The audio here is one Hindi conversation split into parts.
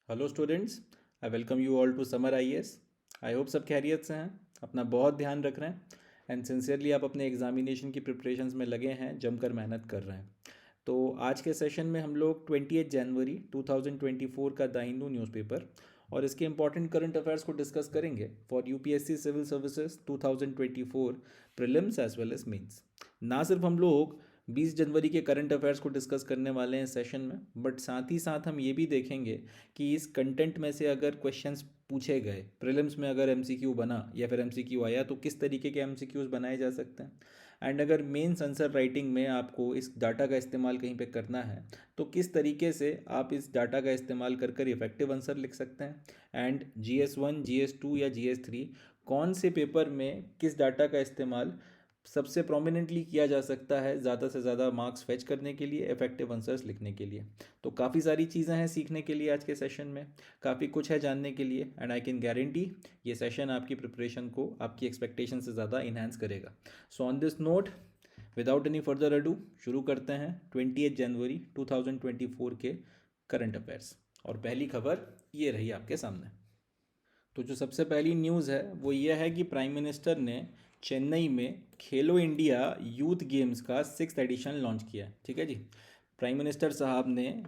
Hello students, I welcome you all to Summer IAS. I hope सब खैरियत से हैं, अपना बहुत ध्यान रख रहे हैं एंड सिंसियरली आप अपने एग्जामिनेशन की प्रिपरेशंस में लगे हैं, जमकर मेहनत कर रहे हैं। तो आज के सेशन में हम लोग 28 जनवरी 2024 का द हिंदू न्यूज़पेपर और इसके इंपॉर्टेंट करंट अफेयर्स को डिस्कस करेंगे for UPSC civil services 2024 prelims as well as mains. ना सिर्फ हम लोग 20 जनवरी के करंट अफेयर्स को डिस्कस करने वाले हैं सेशन में, बट साथ ही साथ हम ये भी देखेंगे कि इस कंटेंट में से अगर क्वेश्चंस पूछे गए प्रीलिम्स में, अगर एमसीक्यू बना या फिर एमसीक्यू आया तो किस तरीके के एमसीक्यूज बनाए जा सकते हैं। एंड अगर मेंस आंसर राइटिंग में आपको इस डाटा का इस्तेमाल कहीं पे करना है तो किस तरीके से आप इस डाटा का इस्तेमाल कर इफ़ेक्टिव आंसर लिख सकते हैं। एंड GS1, GS2 या GS3 कौन से पेपर में किस डाटा का इस्तेमाल सबसे प्रोमिनेंटली किया जा सकता है ज़्यादा से ज़्यादा मार्क्स फेच करने के लिए, इफेक्टिव आंसर्स लिखने के लिए। तो काफ़ी सारी चीज़ें हैं सीखने के लिए आज के सेशन में, काफ़ी कुछ है जानने के लिए एंड आई कैन गारंटी ये सेशन आपकी प्रिपरेशन को आपकी एक्सपेक्टेशन से ज़्यादा इन्हांस करेगा। So on this note, without any further ado, शुरू करते हैं 28 जनवरी 2024 के करंट अफेयर्स। और पहली खबर ये रही आपके सामने। तो जो सबसे पहली न्यूज़ है वो ये है कि प्राइम मिनिस्टर ने चेन्नई में खेलो इंडिया यूथ गेम्स का 6th एडिशन लॉन्च किया है। ठीक है जी, प्राइम मिनिस्टर साहब ने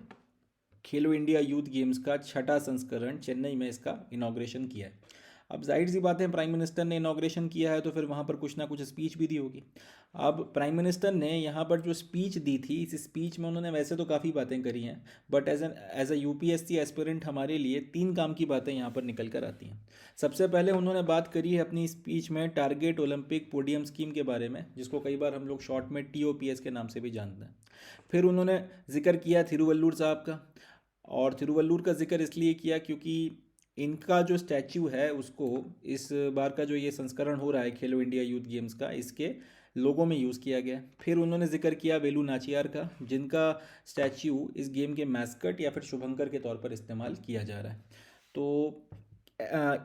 खेलो इंडिया यूथ गेम्स का 6ठा संस्करण चेन्नई में इसका इनाग्रेशन किया है। अब जाहिर सी बात है, प्राइम मिनिस्टर ने इनाग्रेशन किया है तो फिर वहाँ पर कुछ ना कुछ स्पीच भी दी होगी। अब प्राइम मिनिस्टर ने यहाँ पर जो स्पीच दी थी, इस स्पीच में उन्होंने वैसे तो काफ़ी बातें करी हैं, but as a UPSC aspirant हमारे लिए 3 काम की बातें यहाँ पर निकल कर आती हैं। सबसे पहले उन्होंने बात करी है अपनी स्पीच में टारगेट ओलंपिक पोडियम स्कीम के बारे में, जिसको कई बार हम लोग शॉर्ट में TOPS के नाम से भी जानते हैं। फिर उन्होंने जिक्र किया थिरुवल्लुर साहब का, और थिरुवल्लुर का जिक्र इसलिए किया क्योंकि इनका जो स्टैच्यू है उसको इस बार का जो ये संस्करण हो रहा है खेलो इंडिया यूथ गेम्स का, इसके लोगों में यूज़ किया गया। फिर उन्होंने जिक्र किया वेलू नाचियार का, जिनका स्टैच्यू इस गेम के मैस्कट या फिर शुभंकर के तौर पर इस्तेमाल किया जा रहा है। तो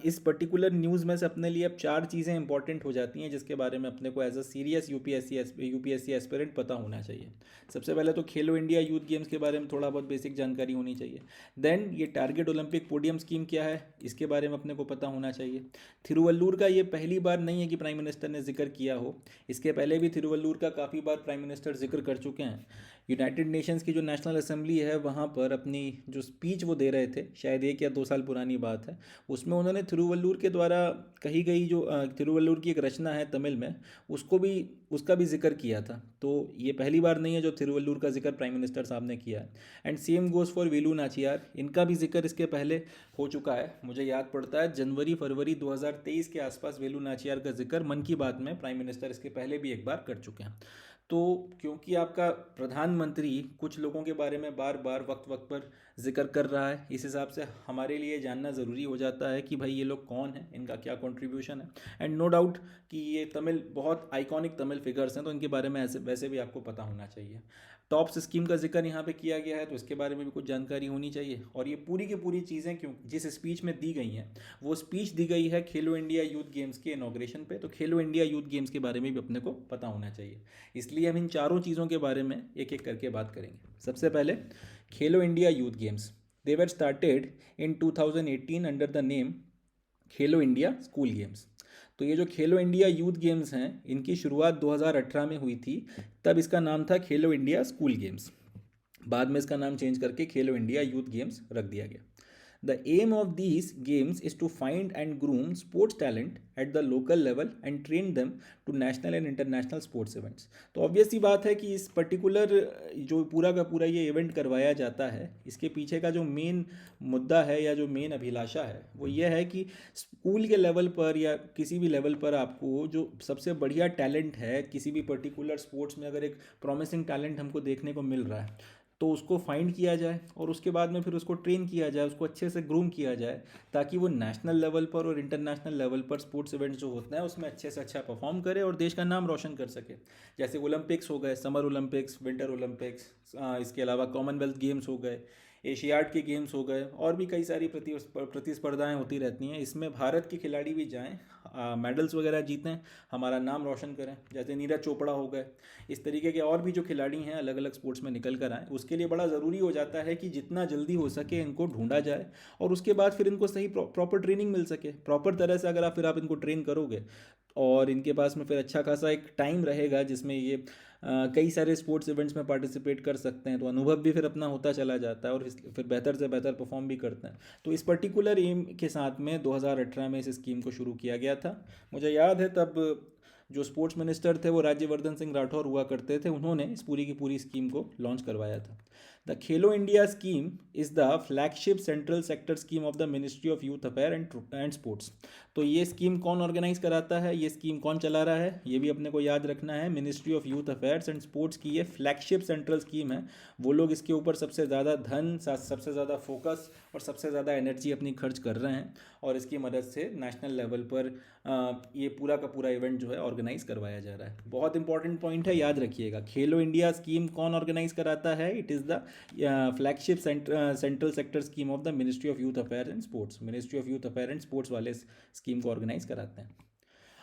इस पर्टिकुलर न्यूज़ में से अपने लिए अब 4 चीज़ें इंपॉर्टेंट हो जाती हैं जिसके बारे में अपने को as a serious UPSC aspirant पता होना चाहिए। सबसे पहले तो खेलो इंडिया यूथ गेम्स के बारे में थोड़ा बहुत बेसिक जानकारी होनी चाहिए। देन ये टारगेट ओलंपिक पोडियम स्कीम क्या है, इसके बारे में अपने को पता होना चाहिए। थिरुवल्लुर का ये पहली बार नहीं है कि प्राइम मिनिस्टर ने जिक्र किया हो, इसके पहले भी थिरुवल्लुर का काफ़ी बार प्राइम मिनिस्टर जिक्र कर चुके हैं। यूनाइटेड नेशंस की जो नेशनल असेंबली है वहाँ पर अपनी जो स्पीच वो दे रहे थे, शायद 1 या 2 साल पुरानी बात है, उसमें उन्होंने थिरुवल्लुर के द्वारा कही गई जो थिरुवल्लुर की एक रचना है तमिल में, उसका भी जिक्र किया था। तो ये पहली बार नहीं है जो थिरुवल्लुर का जिक्र प्राइम मिनिस्टर साहब ने किया है। And same goes for Velu Nachiyar, इनका भी जिक्र इसके पहले हो चुका है। मुझे याद पड़ता है जनवरी फरवरी 2023 के आसपास वेलू नाचियार का जिक्र मन की बात में प्राइम मिनिस्टर इसके पहले भी एक बार कर चुके हैं। तो क्योंकि आपका प्रधानमंत्री कुछ लोगों के बारे में बार बार वक्त वक्त पर जिक्र कर रहा है, इस हिसाब से हमारे लिए जानना ज़रूरी हो जाता है कि भाई ये लोग कौन हैं, इनका क्या कंट्रीब्यूशन है। एंड नो डाउट कि ये तमिल बहुत आइकॉनिक तमिल फिगर्स हैं, तो इनके बारे में ऐसे वैसे भी आपको पता होना चाहिए। टॉप्स स्कीम का जिक्र यहाँ पे किया गया है तो इसके बारे में भी कुछ जानकारी होनी चाहिए। और ये पूरी की पूरी चीज़ें क्यों जिस स्पीच में दी गई हैं, वो स्पीच दी गई है खेलो इंडिया यूथ गेम्स के इनाग्रेशन पे, तो खेलो इंडिया यूथ गेम्स के बारे में भी अपने को पता होना चाहिए। इसलिए हम इन चारों चीज़ों के बारे में एक एक करके बात करेंगे। सबसे पहले खेलो India youth games, they were started in 2018 under the name Khelo India school games. तो ये जो खेलो इंडिया यूथ गेम्स हैं, इनकी शुरुआत 2018 में हुई थी, तब इसका नाम था खेलो इंडिया स्कूल गेम्स। बाद में इसका नाम चेंज करके खेलो इंडिया यूथ गेम्स रख दिया गया। The aim of these games is to find and groom sports talent at the local level and train them to national and international sports events. तो ऑब्वियस सी बात है कि इस पर्टिकुलर जो पूरा का पूरा ये इवेंट करवाया जाता है, इसके पीछे का जो मेन मुद्दा है या जो मेन अभिलाषा है वो ये है कि स्कूल के लेवल पर या किसी भी लेवल पर आपको जो सबसे बढ़िया टैलेंट है किसी भी पर्टिकुलर स्पोर्ट्स में, अगर एक प्रॉमिसिंग टैलेंट हमको देखने को मिल रहा है तो उसको फाइंड किया जाए और उसके बाद में फिर उसको ट्रेन किया जाए, उसको अच्छे से ग्रूम किया जाए, ताकि वो नेशनल लेवल पर और इंटरनेशनल लेवल पर स्पोर्ट्स इवेंट्स जो होते हैं उसमें अच्छे से अच्छा परफॉर्म करे और देश का नाम रोशन कर सके। जैसे ओलंपिक्स हो गए, समर ओलंपिक्स, विंटर ओलंपिक्स, इसके अलावा कॉमनवेल्थ गेम्स हो गए, एशियाड के गेम्स हो गए, और भी कई सारी प्रतिस्पर्धाएं होती रहती हैं। इसमें भारत के खिलाड़ी भी जाएं, मेडल्स वगैरह जीतें, हमारा नाम रोशन करें। जैसे नीरज चोपड़ा हो गए, इस तरीके के और भी जो खिलाड़ी हैं अलग अलग स्पोर्ट्स में निकल कर आए, उसके लिए बड़ा ज़रूरी हो जाता है कि जितना जल्दी हो सके इनको ढूंढा जाए और उसके बाद फिर इनको सही प्रॉपर ट्रेनिंग मिल सके। प्रॉपर तरह से अगर आप इनको ट्रेन करोगे और इनके पास में फिर अच्छा खासा एक टाइम रहेगा जिसमें ये कई सारे स्पोर्ट्स इवेंट्स में पार्टिसिपेट कर सकते हैं, तो अनुभव भी फिर अपना होता चला जाता है और फिर बेहतर से बेहतर परफॉर्म भी करते हैं। तो इस पर्टिकुलर एम के साथ में 2018 में इस स्कीम को शुरू किया गया था। मुझे याद है तब जो स्पोर्ट्स मिनिस्टर थे वो राज्यवर्धन सिंह राठौर हुआ करते थे, उन्होंने इस पूरी की पूरी स्कीम को लॉन्च करवाया था। The Khelo India scheme is the flagship central sector scheme of the ministry of youth affair and sports. तो ये स्कीम कौन ऑर्गेनाइज कराता है, ये स्कीम कौन चला रहा है, ये भी अपने को याद रखना है। Ministry of youth affairs and sports की ये फ्लैगशिप सेंट्रल स्कीम है। वो लोग इसके ऊपर सबसे ज़्यादा धन, सबसे ज़्यादा फोकस और सबसे ज़्यादा एनर्जी अपनी खर्च कर रहे हैं और इसकी मदद से नेशनल लेवल पर ये पूरा का पूरा इवेंट जो है ऑर्गेनाइज करवाया जा रहा है। बहुत इंपॉर्टेंट पॉइंट है, याद रखिएगा। खेलो इंडिया स्कीम कौन ऑर्गेनाइज कराता है? It is the flagship central sector scheme of the ministry of youth affair and sports. Ministry of youth affair and sports वाले स्कीम को ऑर्गेनाइज कराते हैं।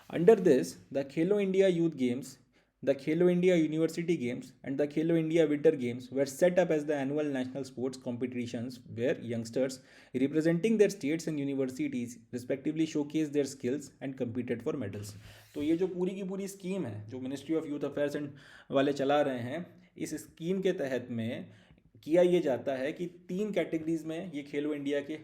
Under this the Khelo India youth games, the Khelo India University Games and the Khelo India Winter Games were set up as the annual national sports competitions where youngsters representing their states and universities respectively showcased their skills and competed for medals। तो ये जो पूरी की पूरी स्कीम है जो ministry of youth affairs and वाले चला रहे हैं, इस स्कीम के तहत में किया ये जाता है कि 3 कैटेगरीज में ये खेलो इंडिया के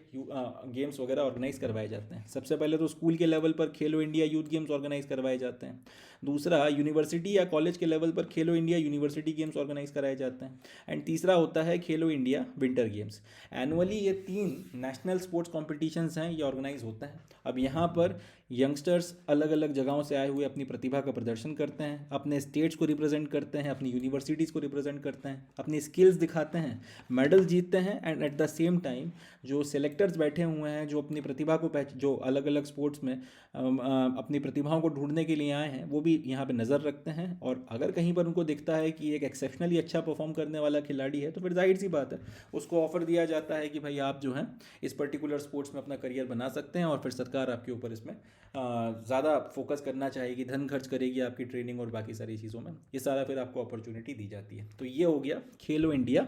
गेम्स वगैरह ऑर्गेनाइज करवाए जाते हैं। सबसे पहले तो स्कूल के लेवल पर खेलो इंडिया यूथ गेम्स ऑर्गेनाइज करवाए जाते हैं। दूसरा, यूनिवर्सिटी या कॉलेज के लेवल पर खेलो इंडिया यूनिवर्सिटी गेम्स ऑर्गेनाइज कराए जाते हैं। एंड तीसरा होता है खेलो इंडिया विंटर गेम्स। एनुअली ये 3 नेशनल स्पोर्ट्स कॉम्पिटिशन्स हैं, ये ऑर्गेनाइज होता है। अब यहाँ पर यंगस्टर्स अलग अलग जगहों से आए हुए अपनी प्रतिभा का प्रदर्शन करते हैं, अपने स्टेट्स को रिप्रेजेंट करते हैं, अपनी यूनिवर्सिटीज़ को रिप्रेजेंट करते हैं, अपनी स्किल्स दिखाते हैं, मेडल जीतते हैं। And at the same time जो सेलेक्टर्स बैठे हुए हैं जो अपनी प्रतिभा को जो अलग अलग स्पोर्ट्स में अपनी प्रतिभाओं को ढूंढने के लिए आए हैं, वो भी यहाँ पे नज़र रखते हैं। और अगर कहीं पर उनको दिखता है कि एक एक्सेप्शनली अच्छा परफॉर्म करने वाला खिलाड़ी है, तो फिर जाहिर सी बात है उसको ऑफर दिया जाता है कि भाई आप जो हैं इस पर्टिकुलर स्पोर्ट्स में अपना करियर बना सकते हैं। और फिर सरकार आपके ऊपर इसमें ज़्यादा फोकस करना चाहेगी, धन खर्च करेगी आपकी ट्रेनिंग और बाकी सारी चीज़ों में, ये सारा फिर आपको अपॉर्चुनिटी दी जाती है। तो ये हो गया खेलो इंडिया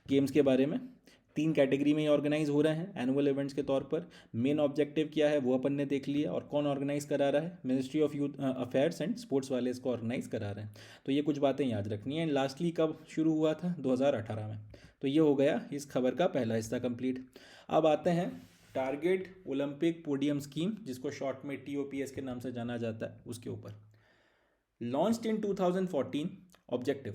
गेम्स के बारे में। 3 कैटेगरी में ऑर्गेनाइज हो रहे हैं एनुअल इवेंट्स के तौर पर। मेन ऑब्जेक्टिव क्या है वो अपन ने देख लिया, और कौन ऑर्गेनाइज करा रहा है? Ministry of youth affairs and sports वाले इसको ऑर्गेनाइज करा रहे हैं। तो ये कुछ बातें याद रखनी है। लास्टली कब शुरू हुआ था? 2018 में। तो ये हो गया इस खबर का पहला हिस्सा कंप्लीट। अब आते हैं टारगेट ओलंपिक पोडियम स्कीम, जिसको शॉर्ट में TOPS के नाम से जाना जाता है, उसके ऊपर। Launched in 2014, objective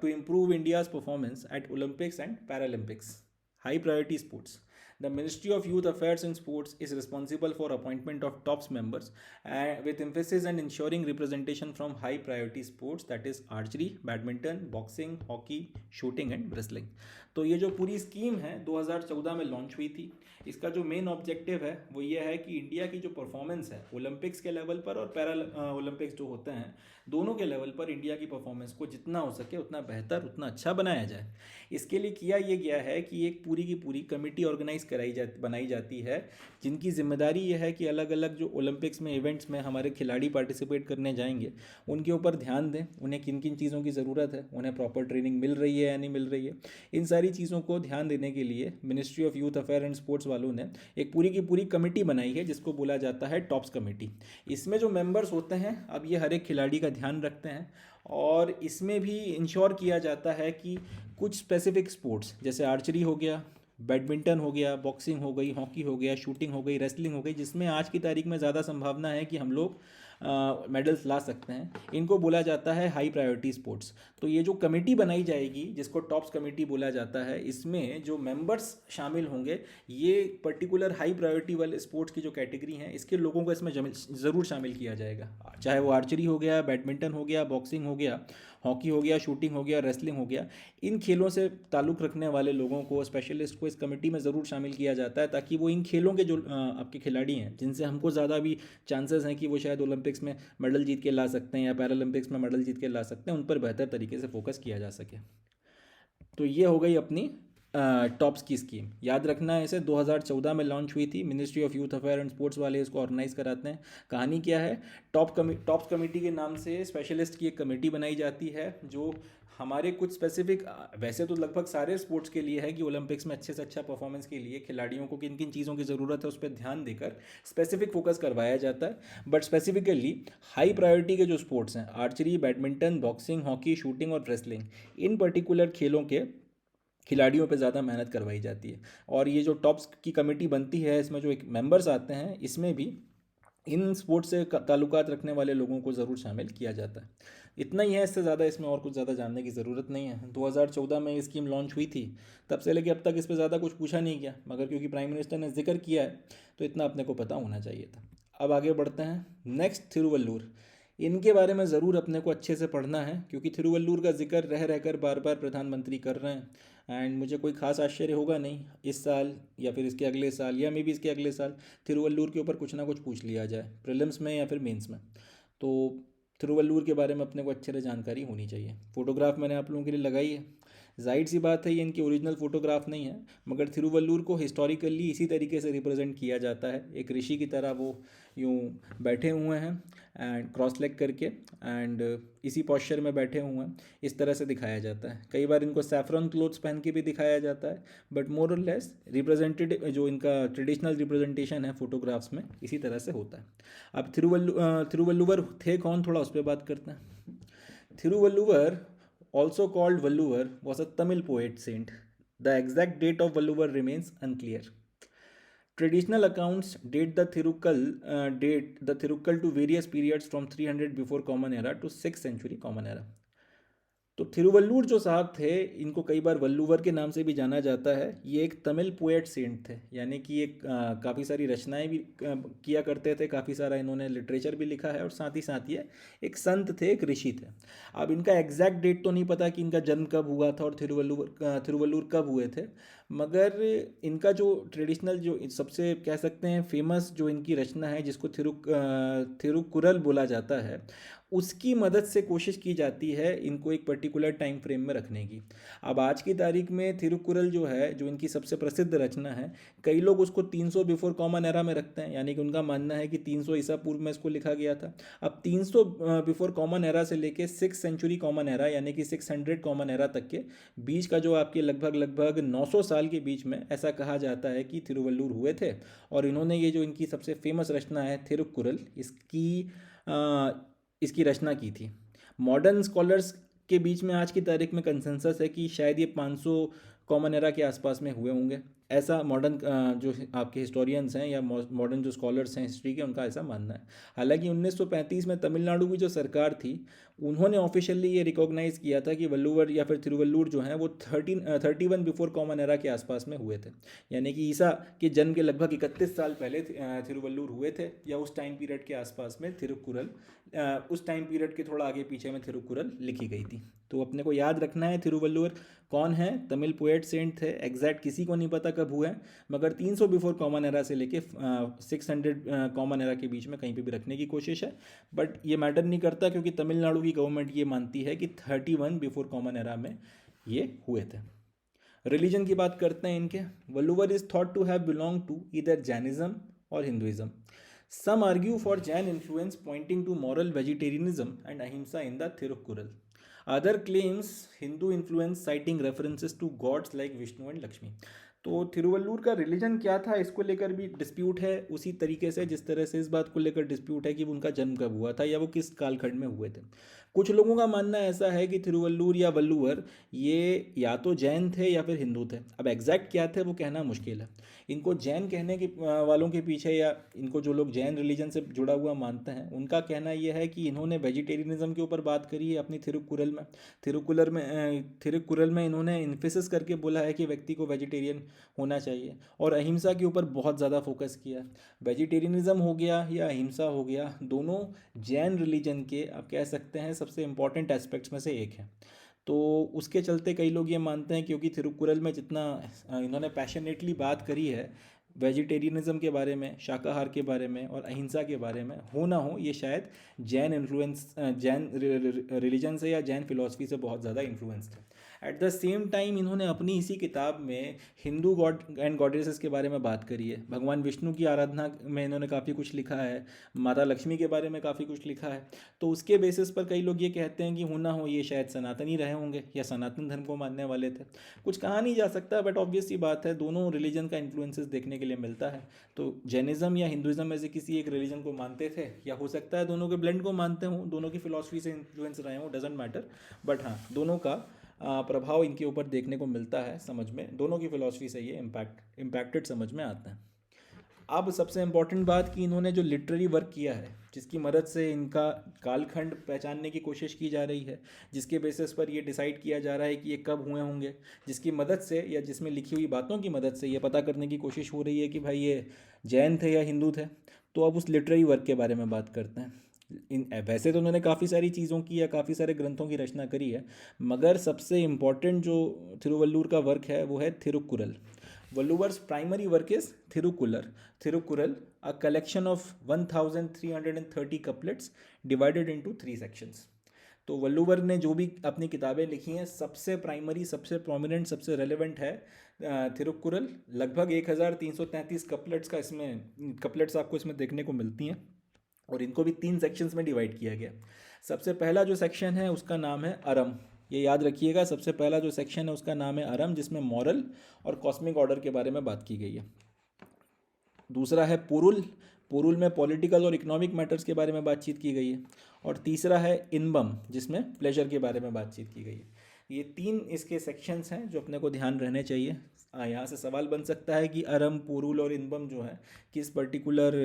to improve India's performance at Olympics and Paralympics. High priority sports. The Ministry of Youth Affairs and Sports is responsible for appointment of TOPS members with emphasis on ensuring representation from high priority sports, that is archery, badminton, boxing, hockey, shooting and wrestling। तो ये जो पूरी स्कीम है 2014 में लॉन्च हुई थी। इसका जो मेन ऑब्जेक्टिव है वो ये है कि इंडिया की जो परफॉर्मेंस है ओलंपिक्स के लेवल पर और पैरा ओलंपिक्स जो होते हैं, दोनों के लेवल पर इंडिया की परफॉर्मेंस को जितना हो सके उतना बेहतर, उतना अच्छा बनाया जाए। इसके लिए किया ये गया है कि एक पूरी की पूरी कमेटी ऑर्गेनाइज बनाई जाती है, जिनकी जिम्मेदारी ये है कि अलग अलग जो ओलंपिक्स में इवेंट्स में हमारे खिलाड़ी पार्टिसिपेट करने जाएंगे उनके ऊपर ध्यान दें, उन्हें किन किन चीज़ों की ज़रूरत है, उन्हें प्रॉपर ट्रेनिंग मिल रही है या नहीं मिल रही है। इन सारी चीज़ों को ध्यान देने के लिए ministry of youth affair and sports वालों ने एक पूरी की पूरी कमेटी बनाई है, जिसको बोला जाता है टॉप्स कमेटी। इसमें जो मेंबर्स होते हैं, अब ये हर एक खिलाड़ी का ध्यान रखते हैं और इसमें भी इंश्योर किया जाता है कि कुछ स्पेसिफिक स्पोर्ट्स जैसे आर्चरी हो गया, बैडमिंटन हो गया, बॉक्सिंग हो गई, हॉकी हो गया, शूटिंग हो गई, रेसलिंग हो गई, जिसमें आज की तारीख में ज़्यादा संभावना है कि हम लोग मेडल्स ला सकते हैं, इनको बोला जाता है हाई प्रायोरिटी स्पोर्ट्स। तो ये जो कमेटी बनाई जाएगी जिसको टॉप्स कमेटी बोला जाता है, इसमें जो मेंबर्स शामिल होंगे ये पर्टिकुलर हाई प्रायोरिटी वाले स्पोर्ट्स की जो कैटेगरी हैं इसके लोगों को इसमें ज़रूर शामिल किया जाएगा। चाहे वो आर्चरी हो गया, बैडमिंटन हो गया, बॉक्सिंग हो गया, हॉकी हो गया, शूटिंग हो गया, रेसलिंग हो गया, इन खेलों से ताल्लुक़ रखने वाले लोगों को, स्पेशलिस्ट को इस कमेटी में ज़रूर शामिल किया जाता है, ताकि वो इन खेलों के जो आपके खिलाड़ी हैं जिनसे हमको ज़्यादा भी चांसेस हैं कि वो शायद ओलंपिक्स में मेडल जीत के ला सकते हैं या पैरालंपिक्स में मेडल जीत के ला सकते हैं, उन पर बेहतर तरीके से फोकस किया जा सके। तो ये हो गई अपनी टॉप्स की स्कीम याद रखना है, इसे 2014 में लॉन्च हुई थी। Ministry of youth affair and sports वाले इसको ऑर्गेनाइज कराते हैं। कहानी क्या है, टॉप्स कमेटी के नाम से स्पेशलिस्ट की एक कमेटी बनाई जाती है जो हमारे कुछ स्पेसिफिक, वैसे तो लगभग सारे स्पोर्ट्स के लिए है कि ओलंपिक्स में अच्छे से अच्छा परफॉर्मेंस के लिए खिलाड़ियों को किन किन चीज़ों की ज़रूरत है उस पर ध्यान देकर स्पेसिफिक फोकस करवाया जाता है। बट स्पेसिफिकली हाई प्रायोरिटी के जो स्पोर्ट्स हैं, archery, badminton, boxing, hockey, shooting और रेसलिंग, इन पर्टिकुलर खेलों के खिलाड़ियों पे ज़्यादा मेहनत करवाई जाती है। और ये जो टॉप्स की कमेटी बनती है, इसमें जो एक मेंबर्स आते हैं, इसमें भी इन स्पोर्ट्स से ताल्लुकात रखने वाले लोगों को ज़रूर शामिल किया जाता है। इतना ही है, इससे ज़्यादा इसमें और कुछ ज़्यादा जानने की ज़रूरत नहीं है। 2014 में ये स्कीम लॉन्च हुई थी, तब से लेकर अब तक इस पर ज़्यादा कुछ पूछा नहीं गया, मगर क्योंकि प्राइम मिनिस्टर ने जिक्र किया है तो इतना अपने को पता होना चाहिए था। अब आगे बढ़ते हैं। नेक्स्ट, थिरुवल्लुर। इनके बारे में ज़रूर अपने को अच्छे से पढ़ना है, क्योंकि थिरुवल्लुर का जिक्र रह रहकर बार बार प्रधानमंत्री कर रहे हैं। एंड मुझे कोई खास आश्चर्य होगा नहीं इस साल या फिर इसके अगले साल या मे भी इसके अगले साल थिरुवल्लुर के ऊपर कुछ ना कुछ पूछ लिया जाए, प्रीलिम्स में या फिर मेंस में। तो थिरुवल्लुर के बारे में अपने को अच्छे से जानकारी होनी चाहिए। फ़ोटोग्राफ मैंने आप लोगों के लिए लगाई है। जाहिर सी बात है ये इनकी ओरिजिनल फ़ोटोग्राफ नहीं है, मगर थिरुवल्लुर को हिस्टोरिकली इसी तरीके से रिप्रेजेंट किया जाता है। एक ऋषि की तरह वो यूँ बैठे हुए हैं एंड क्रॉस लेग करके, एंड इसी पॉस्चर में बैठे हुए हैं, इस तरह से दिखाया जाता है। कई बार इनको सैफरन क्लोथ्स पहन के भी दिखाया जाता है, बट मोर और लेस रिप्रेजेंटेड जो इनका ट्रेडिशनल रिप्रेजेंटेशन है फोटोग्राफ्स में, इसी तरह से होता है। अब थिरुवल्लुवर थे कौन, थोड़ा उस पर बात करते हैं। Thiruvalluvar, also called Valluvar, was a Tamil poet saint. The exact date of Valluvar remains unclear. Traditional accounts date the Thirukal to various periods from 300 before Common Era to 6th century Common Era. तो थिरुवल्लुर जो साहब थे, इनको कई बार वल्लुवर के नाम से भी जाना जाता है। ये एक तमिल पोएट सेंट थे, यानी कि एक काफ़ी सारी रचनाएं भी किया करते थे, काफ़ी सारा इन्होंने लिटरेचर भी लिखा है, और साथ ही साथ ये एक संत थे, एक ऋषि थे। अब इनका एग्जैक्ट डेट तो नहीं पता कि इनका जन्म कब हुआ था और थिरुवल्लुर कब हुए थे, मगर इनका जो ट्रेडिशनल, जो सबसे कह सकते हैं फेमस जो इनकी रचना है, जिसको थिरुकुरल बोला जाता है, उसकी मदद से कोशिश की जाती है इनको एक पर्टिकुलर टाइम फ्रेम में रखने की। अब आज की तारीख में थिरुकुरल जो है, जो इनकी सबसे प्रसिद्ध रचना है, कई लोग उसको 300 बिफोर कॉमन एरा में रखते हैं, यानी कि उनका मानना है कि 300 ईसा पूर्व में इसको लिखा गया था। अब 300 बिफोर कॉमन एरा से लेके 6 सेंचुरी कॉमन एरा, यानी कि 600 कॉमन एरा तक के बीच का जो आपके लगभग लगभग 900 साल के बीच में ऐसा कहा जाता है कि थिरुवल्लुर हुए थे। और इन्होंने ये जो इनकी सबसे फेमस रचना है थिरुकुरल, इसकी रचना की थी। मॉडर्न स्कॉलर्स के बीच में आज की तारीख में कंसेंसस है कि शायद ये 500 कॉमन एरा के आसपास में हुए होंगे। ऐसा मॉडर्न जो आपके हिस्टोरियंस हैं या मॉडर्न जो स्कॉलर्स हैं हिस्ट्री के, उनका ऐसा मानना है। हालांकि 1935 में तमिलनाडु की जो सरकार थी, उन्होंने ऑफिशियली ये रिकॉग्नाइज़ किया था कि वल्लुवर या फिर थिरुवल्लुर जो हैं वो 31 बिफोर कॉमन एरा के आसपास में हुए थे, यानी कि ईसा के जन्म के लगभग 31 साल पहले थिरुवल्लुर हुए थे, या उस टाइम पीरियड के आसपास में थिरुकुरल, उस टाइम पीरियड के थोड़ा आगे पीछे में थिरुकुरल लिखी गई थी। तो अपने को याद रखना है थिरुवल्लुवर कौन है, तमिल पोएट सेंट थे। एग्जैक्ट किसी को नहीं पता कब हुआ है, मगर 300 बिफोर कॉमन एरा से लेके 600 कॉमन एरा के बीच में कहीं पे भी रखने की कोशिश है। बट ये मैटर नहीं करता, क्योंकि तमिलनाडु की गवर्नमेंट ये मानती है कि 31 बिफोर कॉमन एरा में ये हुए थे। रिलीजन की बात करते हैं इनके। Valluvar is thought to have belong to either Jainism और Hinduism. Some argue for Jain influence, pointing to moral vegetarianism and ahimsa in the Thirukkural. Other claims Hindu influence, citing references to gods like Vishnu and Lakshmi. तो थिरुवल्लुर का रिलीजन क्या था, इसको लेकर भी डिस्प्यूट है, उसी तरीके से जिस तरह से इस बात को लेकर डिस्प्यूट है कि उनका जन्म कब हुआ था या वो किस कालखंड में हुए थे। कुछ लोगों का मानना ऐसा है कि थिरुवल्लुर या वल्लुवर ये या तो जैन थे या फिर हिंदू थे। अब एग्जैक्ट क्या थे वो कहना मुश्किल है। इनको जैन कहने के वालों के पीछे, या इनको जो लोग जैन रिलीजन से जुड़ा हुआ मानते हैं, उनका कहना यह है कि इन्होंने वेजिटेरियनिज्म के ऊपर बात करी है अपनी थिरुकुरल में इन्होंने इन्फेसिस करके बोला है कि व्यक्ति को वेजिटेरियन होना चाहिए, और अहिंसा के ऊपर बहुत ज़्यादा फोकस किया है। वेजिटेरियनिज्म हो गया या अहिंसा हो गया, दोनों जैन रिलीजन के आप कह सकते हैं सबसे इम्पॉर्टेंट एस्पेक्ट्स में से एक है। तो उसके चलते कई लोग ये मानते हैं, क्योंकि थिरुकुरल में जितना इन्होंने पैशनेटली बात करी है वेजिटेरियनिज्म के बारे में, शाकाहार के बारे में और अहिंसा के बारे में, हो ना हो ये शायद जैन इन्फ्लुएंस, जैन रिलीजन से या जैन फिलॉसफी से बहुत ज़्यादा इन्फ्लुएंस थे। एट द सेम टाइम इन्होंने अपनी इसी किताब में हिंदू गॉड एंड गॉडेसेस के बारे में बात करी है, भगवान विष्णु की आराधना में इन्होंने काफ़ी कुछ लिखा है, माता लक्ष्मी के बारे में काफ़ी कुछ लिखा है। तो उसके बेसिस पर कई लोग ये कहते हैं कि हो ना हो ये शायद सनातनी रहे होंगे या सनातन धर्म को मानने वाले थे। कुछ कहा नहीं जा सकता, बट ऑब्वियस सी बात है दोनों रिलीजन का इन्फ्लुएंसेस देखने के लिए मिलता है। तो जैनिज़्म या हिंदुज़म में से किसी एक रिलीजन को मानते थे, या हो सकता है दोनों के ब्लेंड को मानते हों, दोनों की फिलॉसफी से इन्फ्लुएंस रहे हों, डजेंट मैटर। बट हाँ, दोनों का प्रभाव इनके ऊपर देखने को मिलता है, समझ में दोनों की फिलॉसफी से ये इम्पैक्टेड समझ में आता है। अब सबसे इम्पॉर्टेंट बात कि इन्होंने जो लिटरेरी वर्क किया है, जिसकी मदद से इनका कालखंड पहचानने की कोशिश की जा रही है, जिसके बेसिस पर ये डिसाइड किया जा रहा है कि ये कब हुए होंगे, जिसकी मदद से या जिसमें लिखी हुई बातों की मदद से ये पता करने की कोशिश हो रही है कि भाई ये जैन थे या हिंदू थे। तो अब उस लिटरेरी वर्क के बारे में बात करते हैं। वैसे तो उन्होंने काफ़ी सारी चीज़ों की या काफ़ी सारे ग्रंथों की रचना करी है, मगर सबसे इम्पॉर्टेंट जो थिरुवल्लूर का वर्क है वो है Thirukkural. Valluvar's primary work is Thirukkural, a collection of 1330 couplets divided into 3 sections. तो वल्लुवर ने जो भी अपनी किताबें लिखी हैं, सबसे प्राइमरी, सबसे प्रोमिनेंट, सबसे रेलेवेंट है थिरुकुरल। लगभग 1333 कपलेट्स का इसमें कपलेट्स आपको इसमें देखने को मिलती हैं, और इनको भी 3 सेक्शंस में डिवाइड किया गया। सबसे पहला जो सेक्शन है उसका नाम है अरम। ये याद रखिएगा, सबसे पहला जो सेक्शन है उसका नाम है अरम, जिसमें मॉरल और कॉस्मिक ऑर्डर के बारे में बात की गई है। दूसरा है पुरुल। पुरुल में पॉलिटिकल और इकोनॉमिक मैटर्स के बारे में बातचीत की गई है। और तीसरा है इनबम, जिसमें प्लेजर के बारे में बातचीत की गई है। ये 3 इसके सेक्शंस हैं जो अपने को ध्यान रहने चाहिए। यहाँ से सवाल बन सकता है कि अरम, पुरुल और इनबम जो है किस पर्टिकुलर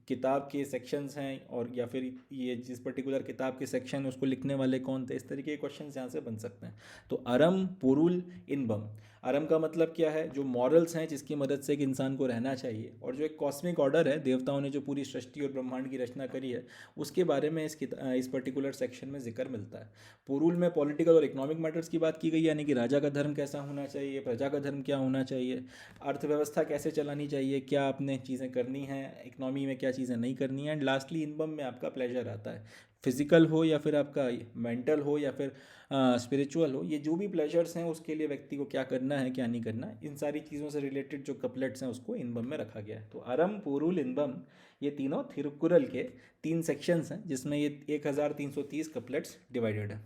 किताब के सेक्शंस हैं, और या फिर ये जिस पर्टिकुलर किताब के सेक्शन है उसको लिखने वाले कौन थे। इस तरीके के क्वेश्चंस यहाँ से बन सकते हैं। तो अरम, पुरुल, इनबम। अरम का मतलब क्या है? जो मॉरल्स हैं जिसकी मदद से एक इंसान को रहना चाहिए, और जो एक कॉस्मिक ऑर्डर है, देवताओं ने जो पूरी सृष्टि और ब्रह्मांड की रचना करी है, उसके बारे में इस पर्टिकुलर सेक्शन में जिक्र मिलता है। पुरुल में पॉलिटिकल और इकोनॉमिक मैटर्स की बात की गई, यानी कि राजा का धर्म कैसा होना चाहिए, प्रजा का धर्म क्या होना चाहिए, अर्थव्यवस्था कैसे चलानी चाहिए, क्या आपने चीज़ें करनी हैं, इकोनॉमी में क्या चीज़ें नहीं करनी हैं। एंड लास्टली इनबम में आपका प्लेजर आता है, फिजिकल हो या फिर आपका मेंटल हो या फिर स्पिरिचुअल हो, ये जो भी प्लेजर्स हैं उसके लिए व्यक्ति को क्या करना है क्या नहीं करना, इन सारी चीज़ों से रिलेटेड जो कपलेट्स हैं उसको इनबम में रखा गया है। तो अरम, पुरुल, इनबम, ये तीनों थिरुकुरल के 3 सेक्शंस हैं, जिसमें ये 1330 कपलेट्स डिवाइडेड है।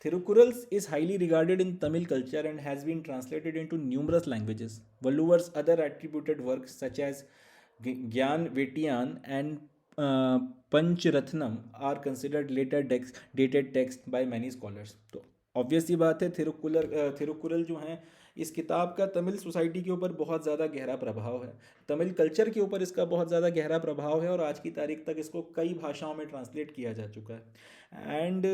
Thirukkurals is highly regarded in Tamil culture and has been translated into numerous languages. Valluvar's other attributed works such as Gyan Vetiyan and Panchratnam are considered dated text by many scholars. तो ऑब्वियस सी बात है, थिरुकुरल जो हैं, इस किताब का तमिल सोसाइटी के ऊपर बहुत ज़्यादा गहरा प्रभाव है, तमिल कल्चर के ऊपर इसका बहुत ज़्यादा गहरा प्रभाव है, और आज की तारीख तक इसको कई भाषाओं में ट्रांसलेट किया जा चुका है। एंड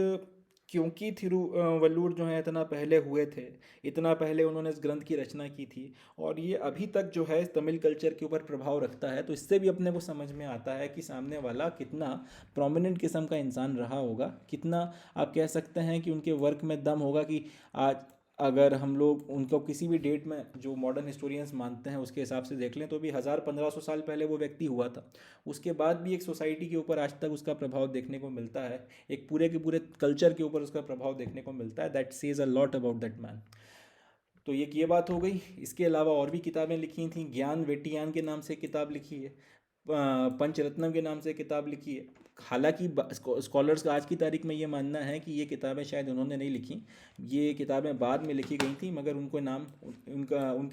क्योंकि थिरुवल्लुवर जो है इतना पहले हुए थे, इतना पहले उन्होंने इस ग्रंथ की रचना की थी, और ये अभी तक जो है तमिल कल्चर के ऊपर प्रभाव रखता है, तो इससे भी अपने को समझ में आता है कि सामने वाला कितना प्रोमिनेंट किस्म का इंसान रहा होगा, कितना आप कह सकते हैं कि उनके वर्क में दम होगा। कि आज अगर हम लोग उनको किसी भी डेट में जो मॉडर्न हिस्टोरियंस मानते हैं उसके हिसाब से देख लें, तो भी 1000-1500 साल पहले वो व्यक्ति हुआ था, उसके बाद भी एक सोसाइटी के ऊपर आज तक उसका प्रभाव देखने को मिलता है, एक पूरे के पूरे कल्चर के ऊपर उसका प्रभाव देखने को मिलता है। That says a lot about that man. तो ये बात हो गई। इसके अलावा और भी किताबें लिखी थी। ज्ञान वेटियान के नाम से किताब लिखी है, पंचरत्नम के नाम से किताब लिखी है। हालांकि स्कॉलर्स का आज की तारीख में ये मानना है कि ये किताबें शायद उन्होंने नहीं लिखी, ये किताबें बाद में लिखी गई थी, मगर उनके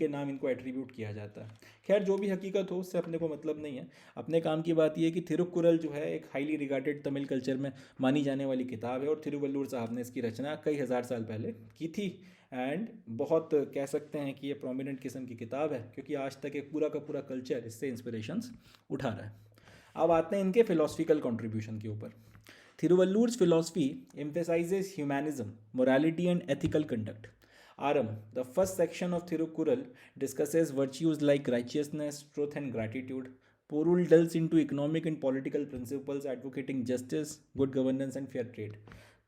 नाम इनको एट्रीब्यूट किया जाता है। खैर, जो भी हकीकत हो उससे अपने को मतलब नहीं है। अपने काम की बात ये है कि थिरुकुरल जो है एक हाईली रिगार्डेड तमिल कल्चर में मानी जाने वाली किताब है, और थिरुवल्लुवर साहब ने इसकी रचना कई हज़ार साल पहले की थी। एंड बहुत कह सकते हैं कि ये प्रोमिनेंट किस्म की किताब है, क्योंकि आज तक एक पूरा का पूरा कल्चर इससे इंस्पिरेशंस उठा रहा है। अब आते हैं इनके फिलोसफिकल कंट्रीब्यूशन के ऊपर। थिरुवल्लुवर्स philosophy emphasizes humanism, morality and ethical conduct. Aram, the first section of Thirukkural, discusses virtues like righteousness, truth and gratitude. Porul delves into economic and political principles, advocating justice, good governance and fair trade.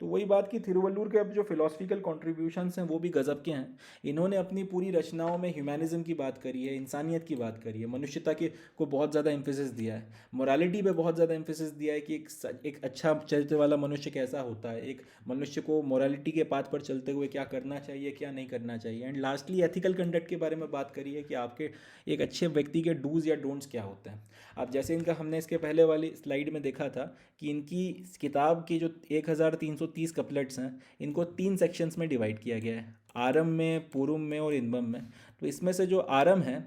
तो वही बात कि थिरुवल्लुवर के अब जो फिलोसफिकल कॉन्ट्रीब्यूशंस हैं वो भी गज़ब के हैं। इन्होंने अपनी पूरी रचनाओं में ह्यूमैनिज्म की बात करी है, इंसानियत की बात करी है, मनुष्यता के को बहुत ज़्यादा एम्फेसिस दिया है, मोरालिटी पे बहुत ज़्यादा एम्फेसिस दिया है कि एक अच्छा चरित्र वाला मनुष्य कैसा होता है, एक मनुष्य को मोरालिटी के पाथ पर चलते हुए क्या करना चाहिए क्या नहीं करना चाहिए, एंड लास्टली एथिकल कंडक्ट के बारे में बात करी है कि आपके एक अच्छे व्यक्ति के डूज या डोंट्स क्या होते हैं। अब जैसे इनका हमने इसके पहले वाली स्लाइड में देखा था कि इनकी किताब की जो 1330 कपलेट्स हैं इनको 3 सेक्शंस में डिवाइड किया गया है, आरम में, पूर्व में और इनबम में। तो इसमें से जो आरम है,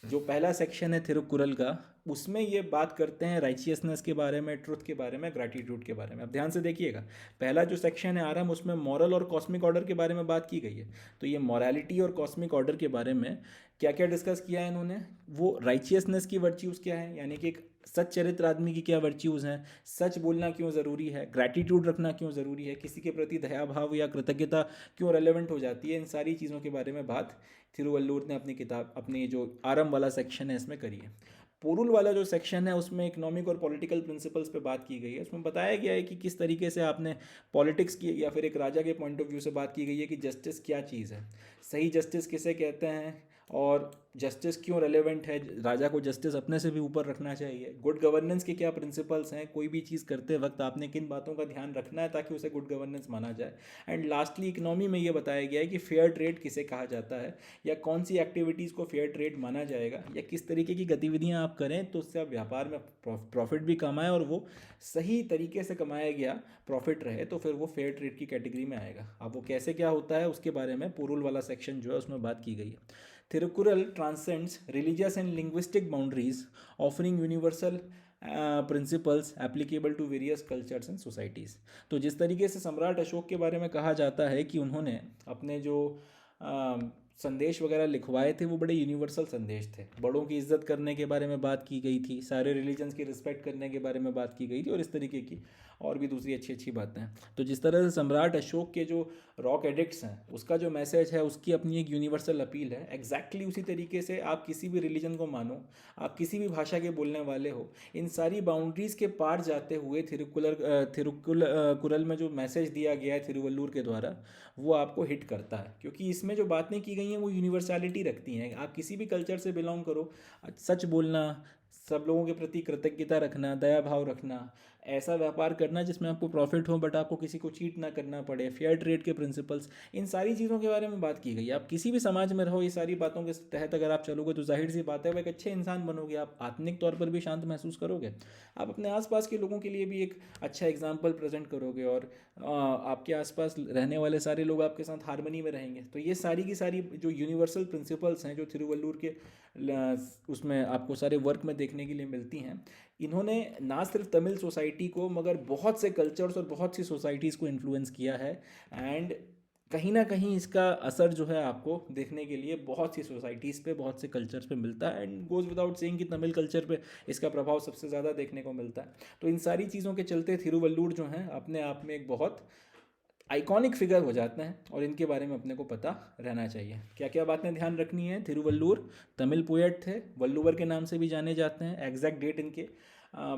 जो पहला सेक्शन है थिरुकुरल का, उसमें ये बात करते हैं राइचियसनेस के बारे में, ट्रुथ के बारे में, ग्रैटिट्यूड के बारे में। अब ध्यान से देखिएगा, पहला जो सेक्शन है आरम, उसमें मॉरल और कॉस्मिक ऑर्डर के बारे में बात की गई है। तो ये मॉरालिटी और कॉस्मिक ऑर्डर के बारे में क्या क्या डिस्कस किया है इन्होंने, वो राइचियसनेस की वर्च्यूज़ क्या है, यानी कि एक सच्चरित्र आदमी की क्या वर्च्यूज़ हैं, सच बोलना क्यों ज़रूरी है, ग्रैटिट्यूड रखना क्यों ज़रूरी है, किसी के प्रति दया भाव या कृतज्ञता क्यों रेलेवेंट हो जाती है, इन सारी चीज़ों के बारे में बात थिरुवल्लुवर ने अपनी किताब, अपनी जो आरंभ वाला सेक्शन है इसमें करी है। पोरुल वाला जो सेक्शन है उसमें इकोनॉमिक और पॉलिटिकल प्रिंसिपल्स पे बात की गई है। उसमें बताया गया है कि किस तरीके से आपने पॉलिटिक्स की या फिर एक राजा के पॉइंट ऑफ व्यू से बात की गई है कि जस्टिस क्या चीज़ है, सही जस्टिस किसे कहते हैं, और जस्टिस क्यों रेलेवेंट है, राजा को जस्टिस अपने से भी ऊपर रखना चाहिए, गुड गवर्नेंस के क्या प्रिंसिपल्स हैं, कोई भी चीज़ करते वक्त आपने किन बातों का ध्यान रखना है ताकि उसे गुड गवर्नेंस माना जाए। एंड लास्टली इकोनॉमी में ये बताया गया है कि फेयर ट्रेड किसे कहा जाता है, या कौन सी एक्टिविटीज़ को फेयर ट्रेड माना जाएगा, या किस तरीके की गतिविधियाँ आप करें तो उससे आप व्यापार में प्रॉफिट भी कमाएं और वो सही तरीके से कमाया गया प्रॉफिट रहे, तो फिर वो फेयर ट्रेड की कैटेगरी में आएगा। अब वो कैसे क्या होता है उसके बारे में पोरुल वाला सेक्शन जो है उसमें बात की गई है। Thirukkural transcends religious and linguistic boundaries, offering universal principles applicable to various cultures and societies. तो जिस तरीके से सम्राट अशोक के बारे में कहा जाता है कि उन्होंने अपने जो संदेश वगैरह लिखवाए थे वो बड़े यूनिवर्सल संदेश थे, बड़ों की इज्जत करने के बारे में बात की गई थी, सारे रिलीजन्स की रिस्पेक्ट करने के बारे में बात की गई थी, और इस तरीके की और भी दूसरी अच्छी अच्छी बातें हैं। तो जिस तरह से सम्राट अशोक के जो रॉक एडिक्ट्स हैं उसका जो मैसेज है उसकी अपनी एक यूनिवर्सल अपील है, एग्जैक्टली उसी तरीके से आप किसी भी रिलीजन को मानो, आप किसी भी भाषा के बोलने वाले हो, इन सारी बाउंड्रीज़ के पार जाते हुए थिरुकुरल में जो मैसेज दिया गया है थिरुवल्लुवर के द्वारा, वो आपको हिट करता है, क्योंकि इसमें जो बातें की गई हैं वो यूनिवर्सैलिटी रखती हैं। आप किसी भी कल्चर से बिलोंग करो, सच बोलना, सब लोगों के प्रति कृतज्ञता रखना, दया भाव रखना, ऐसा व्यापार करना जिसमें आपको प्रॉफिट हो बट आपको किसी को चीट ना करना पड़े, फेयर ट्रेड के प्रिंसिपल्स, इन सारी चीज़ों के बारे में बात की गई है। आप किसी भी समाज में रहो, ये सारी बातों के तहत अगर आप चलोगे तो जाहिर सी बात है वो एक अच्छे इंसान बनोगे, आप आत्मिक तौर पर भी शांत महसूस करोगे, आप अपने आसपास के लोगों के लिए भी एक अच्छा एग्जाम्पल प्रेजेंट करोगे, और आपके आसपास रहने वाले सारे लोग आपके साथ हारमोनी में रहेंगे। तो ये सारी की सारी जो यूनिवर्सल प्रिंसिपल्स हैं जो थिरुवल्लुवर के उसमें आपको सारे वर्क में देखने के लिए मिलती हैं, इन्होंने ना सिर्फ तमिल सोसाइटी को मगर बहुत से कल्चर्स और बहुत सी सोसाइटीज़ को इन्फ्लुएंस किया है। एंड कहीं ना कहीं इसका असर जो है आपको देखने के लिए बहुत सी सोसाइटीज़ पे, बहुत से कल्चर्स पे मिलता है, एंड गोज़ विदाउट सेइंग कि तमिल कल्चर पे इसका प्रभाव सबसे ज़्यादा देखने को मिलता है। तो इन सारी चीज़ों के चलते थिरुवल्लुवर जो हैं अपने आप में एक बहुत आइकॉनिक फिगर हो जाते हैं, और इनके बारे में अपने को पता रहना चाहिए। क्या क्या बातें ध्यान रखनी है, थिरुवल्लुवर तमिल पोएट थे, वल्लुवर के नाम से भी जाने जाते हैं। एग्जैक्ट डेट इनके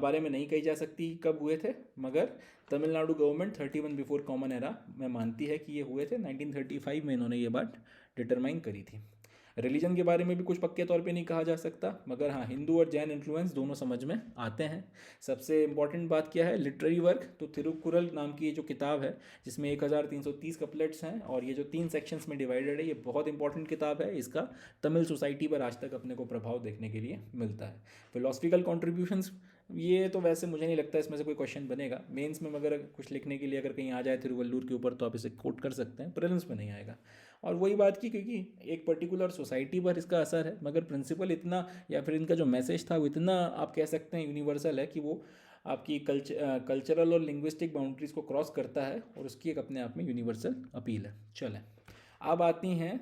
बारे में नहीं कही जा सकती कब हुए थे, मगर Tamil Nadu government 31 before common era में मानती है कि ये हुए थे। 1935 में इन्होंने ये बात डिटरमाइन करी थी। रिलीजन के बारे में भी कुछ पक्के तौर पे नहीं कहा जा सकता, मगर हाँ, हिंदू और जैन इन्फ्लुएंस दोनों समझ में आते हैं। सबसे इंपॉर्टेंट बात क्या है, लिटरेरी वर्क, तो थिरुकुरल नाम की ये जो किताब है जिसमें 1330 कपलेट्स हैं और ये जो 3 सेक्शंस में डिवाइडेड है, ये बहुत इंपॉर्टेंट किताब है। इसका तमिल सोसाइटी पर आज तक अपने को प्रभाव देखने के लिए मिलता है। फिलोसफिकल कॉन्ट्रीब्यूशंस, ये तो वैसे मुझे नहीं लगता इसमें से कोई क्वेश्चन बनेगा। मेंस में मगर कुछ लिखने के लिए अगर कहीं आ जाए थिरुवल्लुवर के ऊपर तो आप इसे कोट कर सकते हैं, प्रीलिम्स में नहीं आएगा। और वही बात की, क्योंकि एक पर्टिकुलर सोसाइटी पर इसका असर है, मगर प्रिंसिपल इतना, या फिर इनका जो मैसेज था वो इतना आप कह सकते हैं यूनिवर्सल है कि वो आपकी कल्चरल और लिंग्विस्टिक बाउंड्रीज को क्रॉस करता है, और उसकी एक अपने आप में यूनिवर्सल अपील है। चलें, अब आती हैं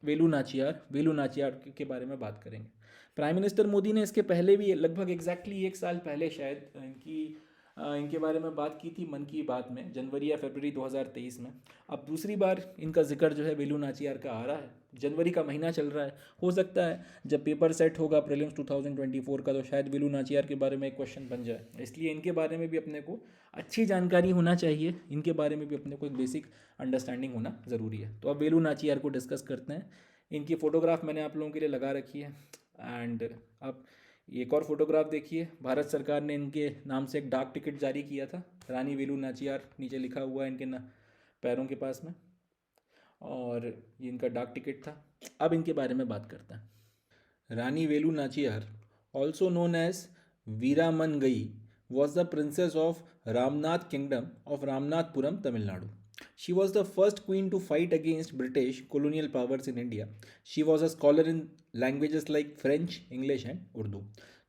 वेलु नाचियार। वेलु नाचियार के बारे में बात करेंगे। प्राइम मिनिस्टर मोदी ने इसके पहले भी लगभग एग्जैक्टली 1 साल पहले शायद इनकी इनके बारे में बात की थी मन की बात में जनवरी या फरवरी 2023 में। अब दूसरी बार इनका जिक्र जो है वेलू नाचियार का आ रहा है। जनवरी का महीना चल रहा है, हो सकता है जब पेपर सेट होगा प्रीलिम्स 2024 का तो शायद वेलू नाचियार के बारे में एक क्वेश्चन बन जाए, इसलिए इनके बारे में भी अपने को अच्छी जानकारी होना चाहिए, इनके बारे में भी अपने को एक बेसिक अंडरस्टैंडिंग होना ज़रूरी है। तो अब वेलू नाचियार को डिस्कस करते हैं। इनकी फ़ोटोग्राफ मैंने आप लोगों के लिए लगा रखी है। एंड अब एक और फोटोग्राफ देखिए, भारत सरकार ने इनके नाम से एक डाक टिकट जारी किया था, रानी वेलू नाचियार नीचे लिखा हुआ है इनके पैरों के पास में, और ये इनका डाक टिकट था। अब इनके बारे में बात करते हैं। Rani Velu Nachiyar, also known as Veeramangai, was the princess of Ramnath Kingdom of Ramnathpuram, Tamil Nadu. She was the first queen to fight against British colonial powers in India. She was a scholar in languages like French, English and Urdu.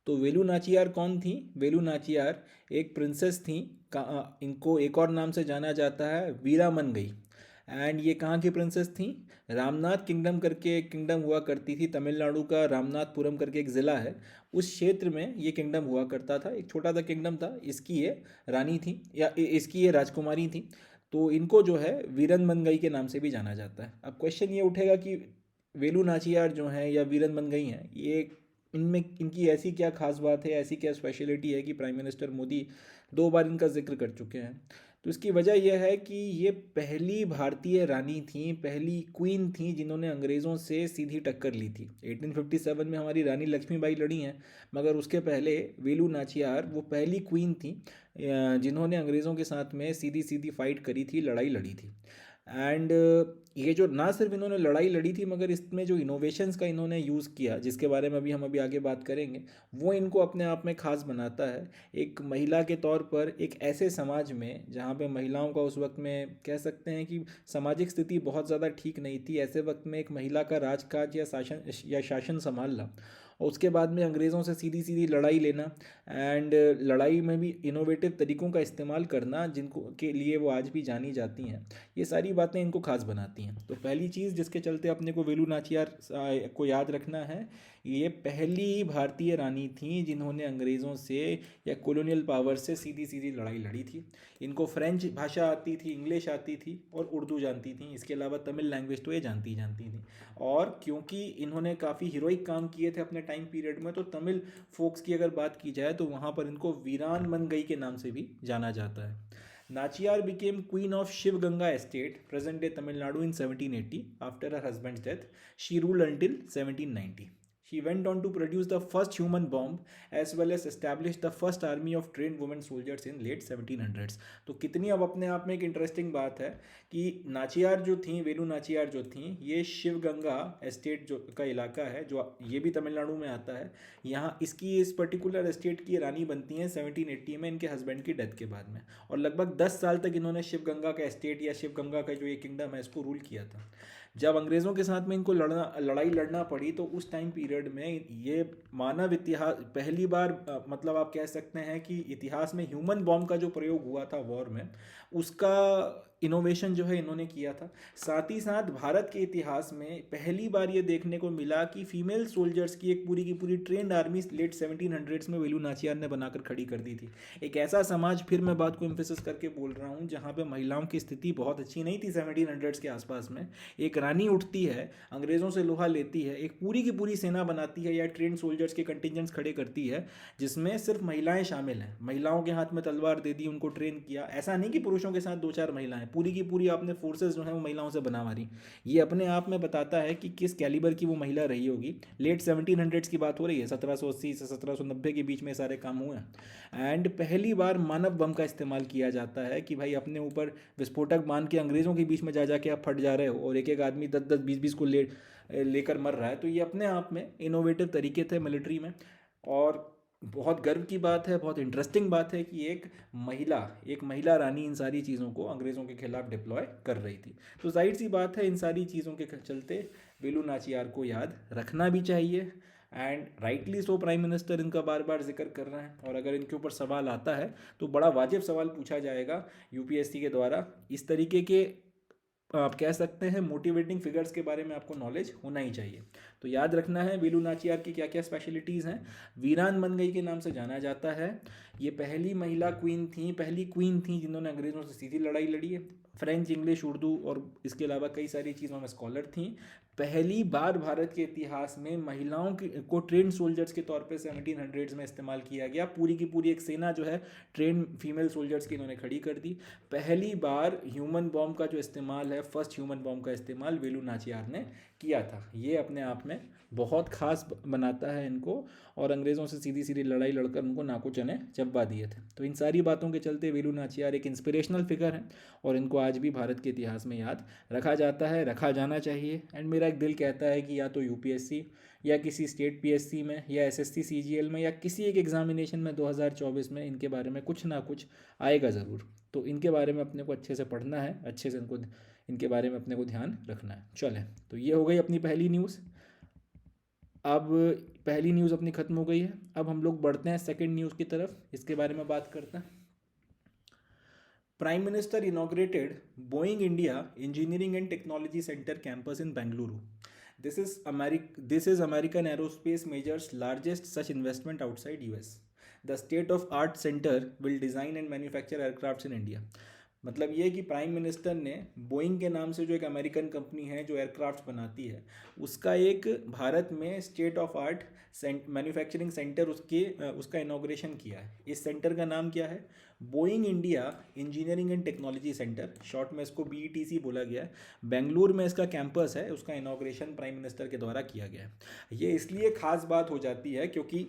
तो वेलू नाचियार कौन थी? वेलू नाचियार एक प्रिंसेस थी, इनको एक और नाम से जाना जाता है वीरामनगई। एंड ये कहाँ की प्रिंसेस थी? रामनाथ किंगडम करके एक किंगडम हुआ करती थी, तमिलनाडु का रामनाथपुरम करके एक ज़िला है, उस क्षेत्र में ये किंगडम हुआ करता था। एक छोटा सा किंगडम था, इसकी ये रानी थी या इसकी ये राजकुमारी थी। तो इनको जो है वीरन मनगई के नाम से भी जाना जाता है। अब क्वेश्चन ये उठेगा कि वेलू नाचियार जो हैं या वीरन मनगई हैं, ये इनमें इनकी ऐसी क्या खास बात है, ऐसी क्या स्पेशलिटी है कि प्राइम मिनिस्टर मोदी 2 बार इनका जिक्र कर चुके हैं? तो इसकी वजह यह है कि ये पहली भारतीय रानी थी, पहली क्वीन थी जिन्होंने अंग्रेज़ों से सीधी टक्कर ली थी। 1857 में हमारी रानी लक्ष्मीबाई लड़ी हैं, मगर उसके पहले वेलू नाचियार वो पहली क्वीन थी जिन्होंने अंग्रेज़ों के साथ में सीधी सीधी फाइट करी थी, लड़ाई लड़ी थी। एंड ये जो ना सिर्फ इन्होंने लड़ाई लड़ी थी, मगर इसमें जो इनोवेशंस का इन्होंने यूज़ किया, जिसके बारे में हम अभी आगे बात करेंगे, वो इनको अपने आप में ख़ास बनाता है। एक महिला के तौर पर एक ऐसे समाज में जहाँ पे महिलाओं का उस वक्त में कह सकते हैं कि सामाजिक स्थिति बहुत ज़्यादा ठीक नहीं थी, ऐसे वक्त में एक महिला का राजकाज या शासन संभालना, और उसके बाद में अंग्रेज़ों से सीधी सीधी लड़ाई लेना, एंड लड़ाई में भी इनोवेटिव तरीक़ों का इस्तेमाल करना जिनको के लिए वो आज भी जानी जाती हैं, ये सारी बातें इनको खास बनाती हैं। तो पहली चीज़ जिसके चलते अपने को वेलू नाचियार को याद रखना है, ये पहली भारतीय रानी थी जिन्होंने अंग्रेज़ों से या कॉलोनियल पावर से सीधी सीधी लड़ाई लड़ी थी। इनको फ्रेंच भाषा आती थी, इंग्लिश आती थी और उर्दू जानती थी, इसके अलावा तमिल लैंग्वेज तो ये जानती थी। और क्योंकि इन्होंने काफ़ी हीरोइक काम किए थे अपने टाइम पीरियड में, तो तमिल फोक्स की अगर बात की जाए तो वहाँ पर इनको वीरान मनगई के नाम से भी जाना जाता है। Nachiyar became queen of Shiv Ganga estate, present day Tamil Nadu, in 1780. After her husband's death, she ruled until 1790. She went on to produce the first human bomb as well as establish the first army of trained women soldiers in late 1700s. तो कितनी अब अपने आप में एक इंटरेस्टिंग बात है कि नाचियार जो थी, वेलू नाचियार जो थी, ये शिव गंगा एस्टेट जो का इलाका है, जो ये भी तमिलनाडु में आता है, यहाँ इसकी इस पर्टिकुलर एस्टेट की रानी बनती हैं 1780 में इनके हस्बैंड की डेथ के बाद में, और लगभग 10 साल तक इन्होंने शिव गंगा का एस्टेट या शिव गंगा का जो ये किंगडम है इसको रूल किया था। जब अंग्रेज़ों के साथ में इनको लड़ाई लड़ना पड़ी तो उस टाइम पीरियड में ये मानव इतिहास पहली बार मतलब आप कह सकते हैं कि इतिहास में ह्यूमन बॉम्ब का जो प्रयोग हुआ था वॉर में, उसका इनोवेशन जो है इन्होंने किया था। साथ ही साथ भारत के इतिहास में पहली बार ये देखने को मिला कि फीमेल सोल्जर्स की एक पूरी ट्रेंड आर्मी लेट 1700s में वेलू नाचियार ने बनाकर खड़ी कर दी थी। एक ऐसा समाज, फिर मैं बात को एम्फेसिस करके बोल रहा हूँ, जहाँ पे महिलाओं की स्थिति बहुत अच्छी नहीं थी 1700s के आसपास में। एक रानी उठती है, अंग्रेज़ों से लोहा लेती है, एक पूरी की पूरी सेना बनाती है या ट्रेंड सोल्जर्स के कंटिजेंट्स खड़े करती है, जिसमें सिर्फ महिलाएं शामिल हैं। महिलाओं के हाथ में तलवार दे दी, उनको ट्रेन किया। ऐसा नहीं कि पुरुषों के साथ 2-4 महिलाएं, पूरी की पूरी आपने फोर्सेस जो है वो महिलाओं से बना मारी। ये अपने आप में बताता है कि किस कैलिबर की वो महिला रही होगी। लेट 1700s की बात हो रही है, 1780 से 1790 के बीच में सारे काम हुए हैं। एंड पहली बार मानव बम का इस्तेमाल किया जाता है कि भाई अपने ऊपर विस्फोटक बांध के अंग्रेज़ों के बीच में जा जाके आप फट जा रहे हो और एक एक आदमी 10-10 20-20 को लेकर मर रहा है। तो ये अपने आप में इनोवेटिव तरीके थे मिलिट्री में, और बहुत गर्व की बात है, बहुत इंटरेस्टिंग बात है कि एक महिला रानी इन सारी चीज़ों को अंग्रेज़ों के खिलाफ डिप्लॉय कर रही थी। तो जाहिर सी बात है इन सारी चीज़ों के चलते वेलू नाचियार को याद रखना भी चाहिए, and rightly so prime minister इनका बार बार जिक्र कर रहे हैं। और अगर इनके ऊपर सवाल आता है तो बड़ा वाजिब सवाल पूछा जाएगा यूपीएससी के द्वारा। इस तरीके के आप कह सकते हैं मोटिवेटिंग फिगर्स के बारे में आपको नॉलेज होना ही चाहिए। तो याद रखना है वेलु नाचियार की क्या क्या स्पेशलिटीज़ हैं। वीरान बन गई के नाम से जाना जाता है। ये पहली महिला क्वीन थी जिन्होंने अंग्रेज़ों से सीधी लड़ाई लड़ी है। फ्रेंच, इंग्लिश, उर्दू और इसके अलावा कई सारी चीज़ों में स्कॉलर थी। पहली बार भारत के इतिहास में महिलाओं को ट्रेन सोल्जर्स के तौर पे 1700s में इस्तेमाल किया गया। पूरी की पूरी एक सेना जो है ट्रेन फीमेल सोल्जर्स की इन्होंने खड़ी कर दी। पहली बार ह्यूमन बॉम्ब का जो इस्तेमाल है, फर्स्ट ह्यूमन बॉम्ब का इस्तेमाल वेलु नाचियार ने किया था। ये अपने आप में बहुत खास बनाता है इनको, और अंग्रेज़ों से सीधी सीधी लड़ाई लड़कर उनको नाको चने चबा दिए थे। तो इन सारी बातों के चलते वेलु नाचियार एक इंस्पिरेशनल फिगर है और इनको आज भी भारत के इतिहास में याद रखा जाता है, रखा जाना चाहिए। एंड मेरा एक दिल कहता है कि या तो यूपीएससी या किसी स्टेट पीएससी में या एसएससी सीजीएल में या किसी एक एग्जामिनेशन में 2024 में इनके बारे में कुछ ना कुछ आएगा ज़रूर। तो इनके बारे में अपने को अच्छे से पढ़ना है, अच्छे से इनके बारे में अपने को ध्यान रखना है। चलें, तो ये हो गई अपनी पहली न्यूज़। अब पहली न्यूज़ अपनी ख़त्म हो गई है। अब हम लोग बढ़ते हैं सेकंड न्यूज़ की तरफ, इसके बारे में बात करते हैं। Prime minister inaugurated Boeing India engineering and technology centre campus in Bengaluru. This is American Aerospace Major's largest such investment outside US. The state of art center will design and manufacture aircrafts in India. मतलब ये कि प्राइम मिनिस्टर ने बोइंग के नाम से जो एक अमेरिकन कंपनी है जो एयरक्राफ्ट बनाती है, उसका एक भारत में state of art manufacturing centre उसका इनॉग्रेशन किया है। इस सेंटर का नाम क्या है? Boeing India engineering and technology centre, short में इसको BETC बोला गया है। बेंगलुरु में इसका कैंपस है, उसका इनॉग्रेशन प्राइम मिनिस्टर के द्वारा किया गया है। ये इसलिए खास बात हो जाती है क्योंकि